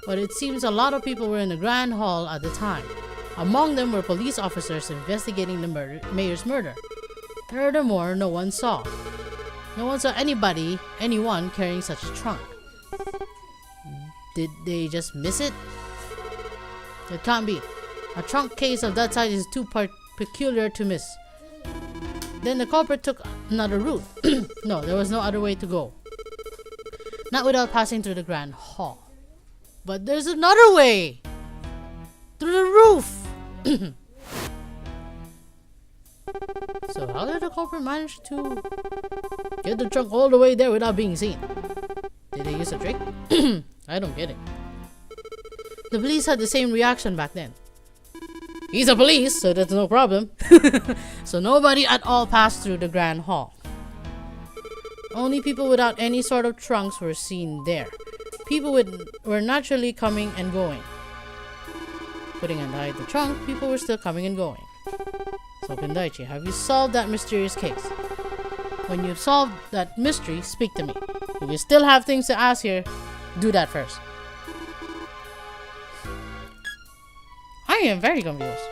But it seems a lot of people were in the grand hall at the time. Among them were police officers investigating the mayor's murder. Furthermore, no one saw anyone carrying such a trunk. Did they just miss it? It can't be. A trunk case of that size is too peculiar to miss. Then the culprit took another route. No, there was no other way to go. Not without passing through the grand hall. But there's another way! Through the roof! So how did the culprit manage to get the trunk all the way there without being seen? Did they use a trick? I don't get it. The police had the same reaction back then. He's a police, so that's no problem. So nobody at all passed through the grand hall. Only people without any sort of trunks were seen there. People were naturally coming and going. Putting aside the trunk, people were still coming and going. So Kindaichi, have you solved that mysterious case? When you've solved that mystery, speak to me. If you still have things to ask here, do that first. I am very confused.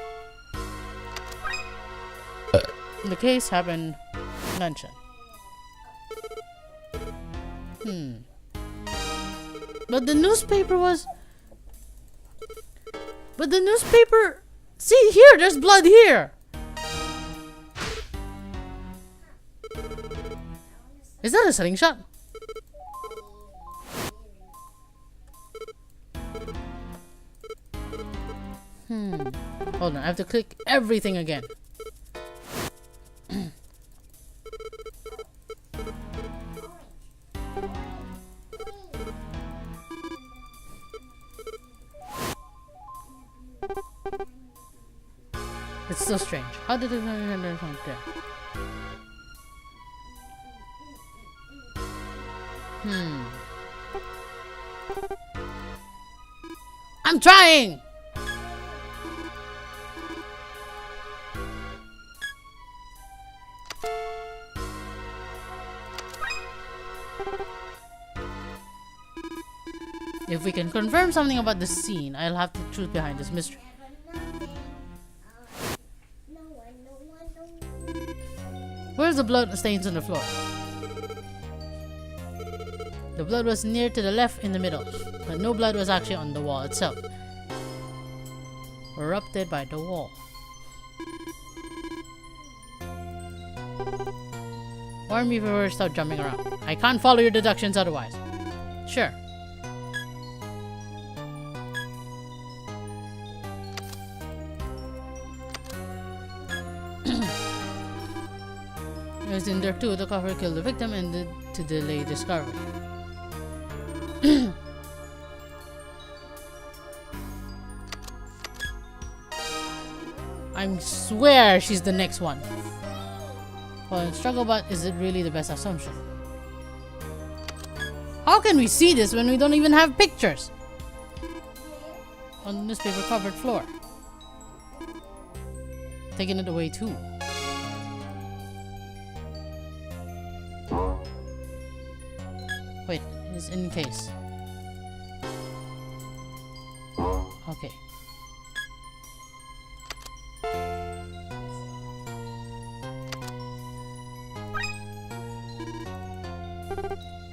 The case happened mentioned. But the newspaper was... But the newspaper... See here, there's blood here! Is that a slingshot? Hold on, I have to click everything again. It's so strange. How did it learn from there? I'm trying! If we can confirm something about the scene, I'll have the truth behind this mystery. Where's the blood stains on the floor? The blood was near to the left in the middle, but no blood was actually on the wall itself. Erupted by the wall. Warn me before we start jumping around. I can't follow your deductions otherwise. Sure. It was in there too. The cover killed the victim and to delay discovery. I swear she's the next one. Well, struggle, but is it really the best assumption? How can we see this when we don't even have pictures? On the newspaper covered floor. Taking it away too. Wait, it's in case. Okay.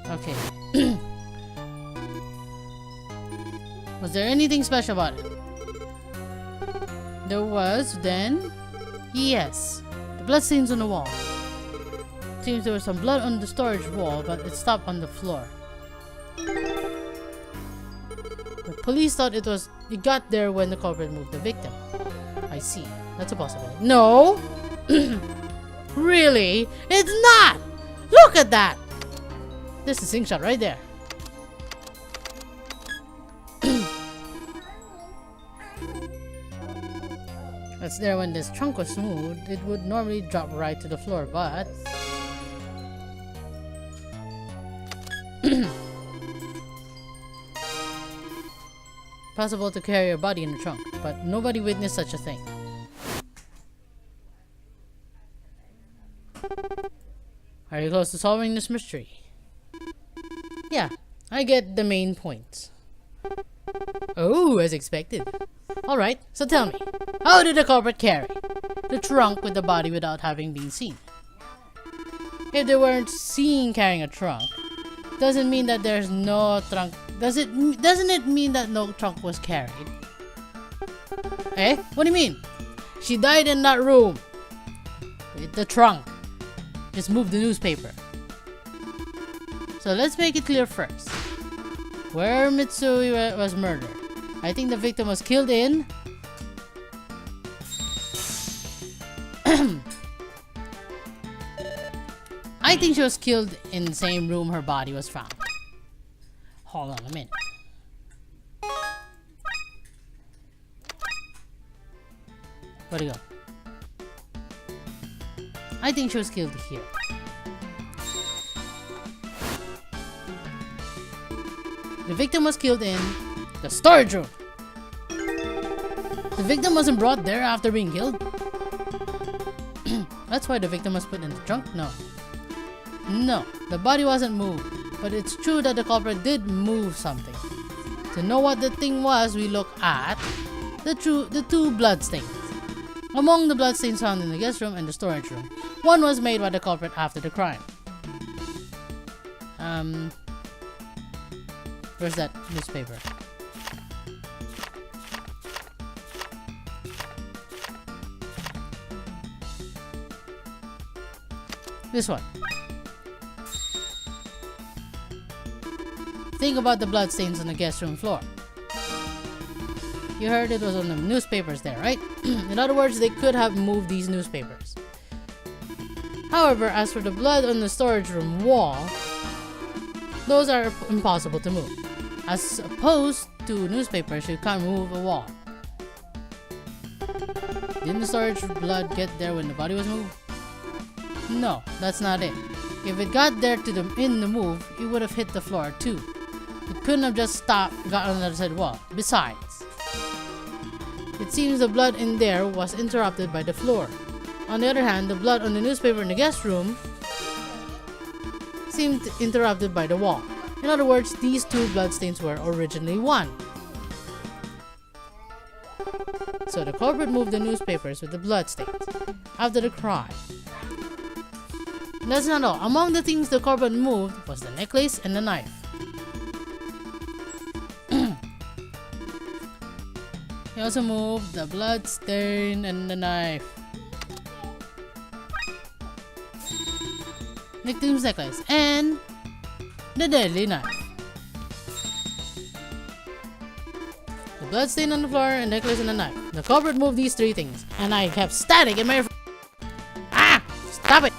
Okay. Was there anything special about it? There was then Yes, the bloodstains on the wall. Seems there was some blood on the storage wall, but it stopped on the floor. The police thought it got there when the culprit moved the victim. I see. That's a possibility. No! Really? It's not! Look at that! There's a slingshot right there. That's there when this trunk was smooth. It would normally drop right to the floor, but... possible to carry a body in the trunk, but nobody witnessed such a thing. Are you close to solving this mystery? Yeah, I get the main points. Oh, as expected. Alright, so tell me, how did the culprit carry the trunk with the body without having been seen? If they weren't seen carrying a trunk, doesn't mean that there's no trunk. Doesn't it mean that no trunk was carried? Eh? What do you mean? She died in that room with the trunk. Just move the newspaper. So let's make it clear first. Where Mitsui was murdered. I think the victim was killed in... I think she was killed in the same room her body was found. Hold on a minute. Where'd it go? I think she was killed here. The victim was killed in the storage room. The victim wasn't brought there after being killed. That's why the victim was put in the trunk? No. No, the body wasn't moved. But it's true that the culprit did move something. To know what the thing was, we look at the two bloodstains. Among the bloodstains found in the guest room and the storage room, one was made by the culprit after the crime. Where's that newspaper? This one. Think about the bloodstains on the guest room floor. You heard it was on the newspapers there, right? In other words, they could have moved these newspapers. However, as for the blood on the storage room wall, those are impossible to move. As opposed to newspapers, you can't move a wall. Didn't the storage blood get there when the body was moved? No, that's not it. If it got there in the move, it would have hit the floor too. It couldn't have just got on the other side wall. Besides, it seems the blood in there was interrupted by the floor. On the other hand, the blood on the newspaper in the guest room seemed interrupted by the wall. In other words, these two bloodstains were originally one. So the culprit moved the newspapers with the bloodstains after the crime. And that's not all. Among the things the culprit moved was the necklace and the knife. He also moved the blood stain and the knife. Victim's necklace and the deadly knife. The blood stain on the floor and necklace and the knife. The culprit moved these three things, and I have static in my... Ah! Stop it!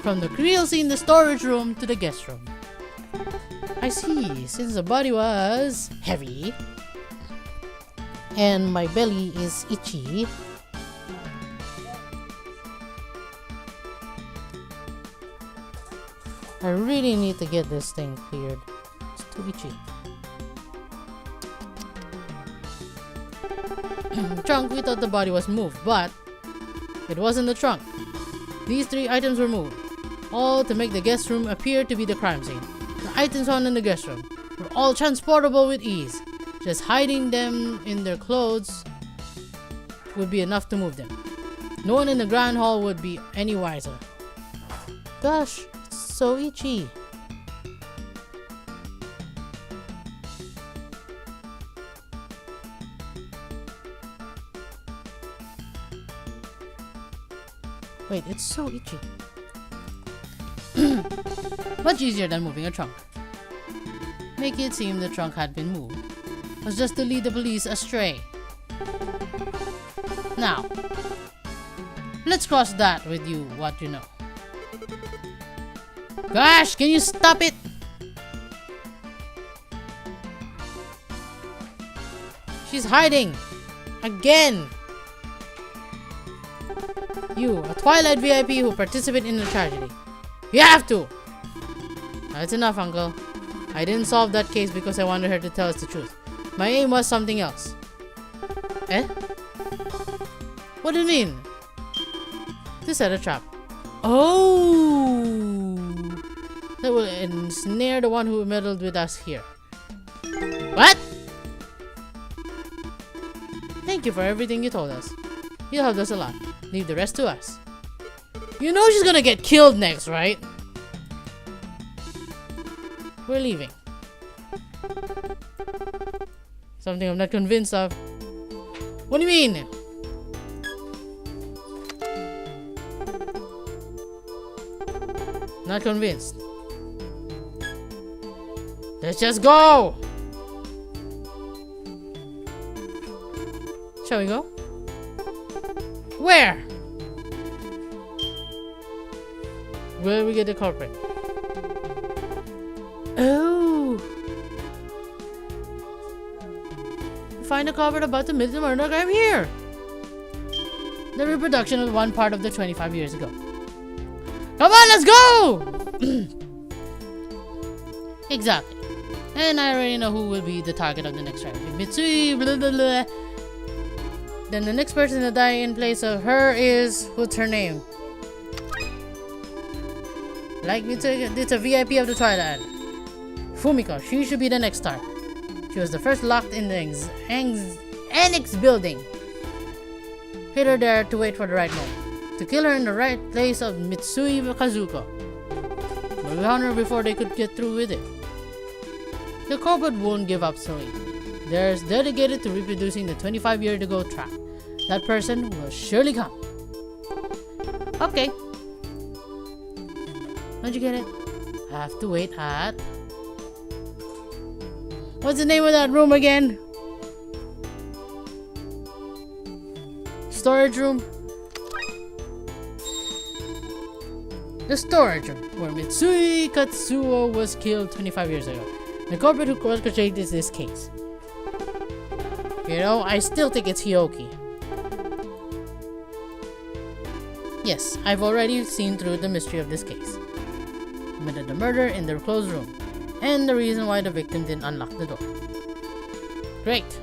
From the creel scene in the storage room to the guest room. I see. Since the body was heavy and my belly is itchy, I really need to get this thing cleared. It's too itchy. The trunk, we thought the body was moved, but it wasn't the trunk. These three items were moved, all to make the guest room appear to be the crime scene. The items found in the guest room were all transportable with ease. Just hiding them in their clothes would be enough to move them. No one in the grand hall would be any wiser. Gosh, it's so itchy. Wait, it's so itchy. Much easier than moving a trunk. Make it seem the trunk had been moved. Was just to lead the police astray. Now, let's cross that with you, what you know. Gosh, can you stop it? She's hiding! Again! You, a Twilight VIP who participate in the tragedy. You have to! That's enough, Uncle. I didn't solve that case because I wanted her to tell us the truth. My aim was something else. Eh? What do you mean? To set a trap. Oh! That will ensnare the one who meddled with us here. What? Thank you for everything you told us. You helped us a lot. Leave the rest to us. You know she's gonna get killed next, right? We're leaving. Something I'm not convinced of. What do you mean? Not convinced. Let's just go! Shall we go? Where? Where we get the culprit? Oh! Find a culprit about to commit the murder crime here! The reproduction of one part of the 25 years ago. Come on, let's go! Exactly. And I already know who will be the target of the next trial. Mitsui, blah blah blah. Then the next person to die in place of her is... what's her name? Like Mitsui, it's a VIP of the Twilight. Fumiko, she should be the next star. She was the first locked in the annex building. Hit her there to wait for the right moment. To kill her in the right place of Mitsui Kazuko. But we found her before they could get through with it. The culprit won't give up so easily. They're dedicated to reproducing the 25-year-ago trap. That person will surely come. Okay. Don't you get it? I have to wait at... what's the name of that room again? Storage room? The storage room, where Mitsui Katsuo was killed 25 years ago. The culprit who orchestrated this case. You know, I still think it's Hioki. Yes, I've already seen through the mystery of this case. Committed the murder in the closed room, and the reason why the victim didn't unlock the door. Great.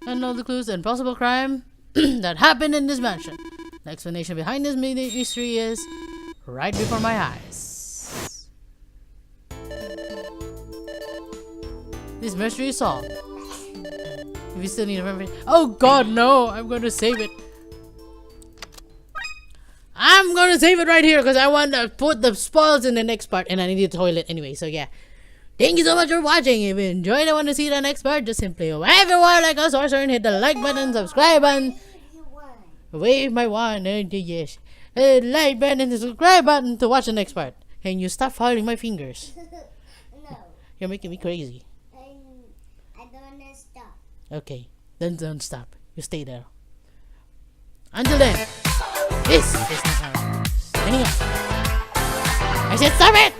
And all the clues and possible crime that happened in this mansion. The explanation behind this mystery is right before my eyes. This mystery is solved. If you still need a memory, oh god, no! I'm going to save it. I'm going to save it right here because I want to put the spoils in the next part, and I need the toilet anyway. So yeah, thank you so much for watching. If you enjoyed and want to see the next part, just simply wave your wand like a sorcerer and hit the like button, subscribe button. Wave my wand, yes. Like button and the subscribe button to watch the next part. Can you stop following my fingers? No. You're making me crazy. I don't want to stop. Okay, then don't stop. You stay there. Until then, this is Natnarf. Signing off. I said stop it!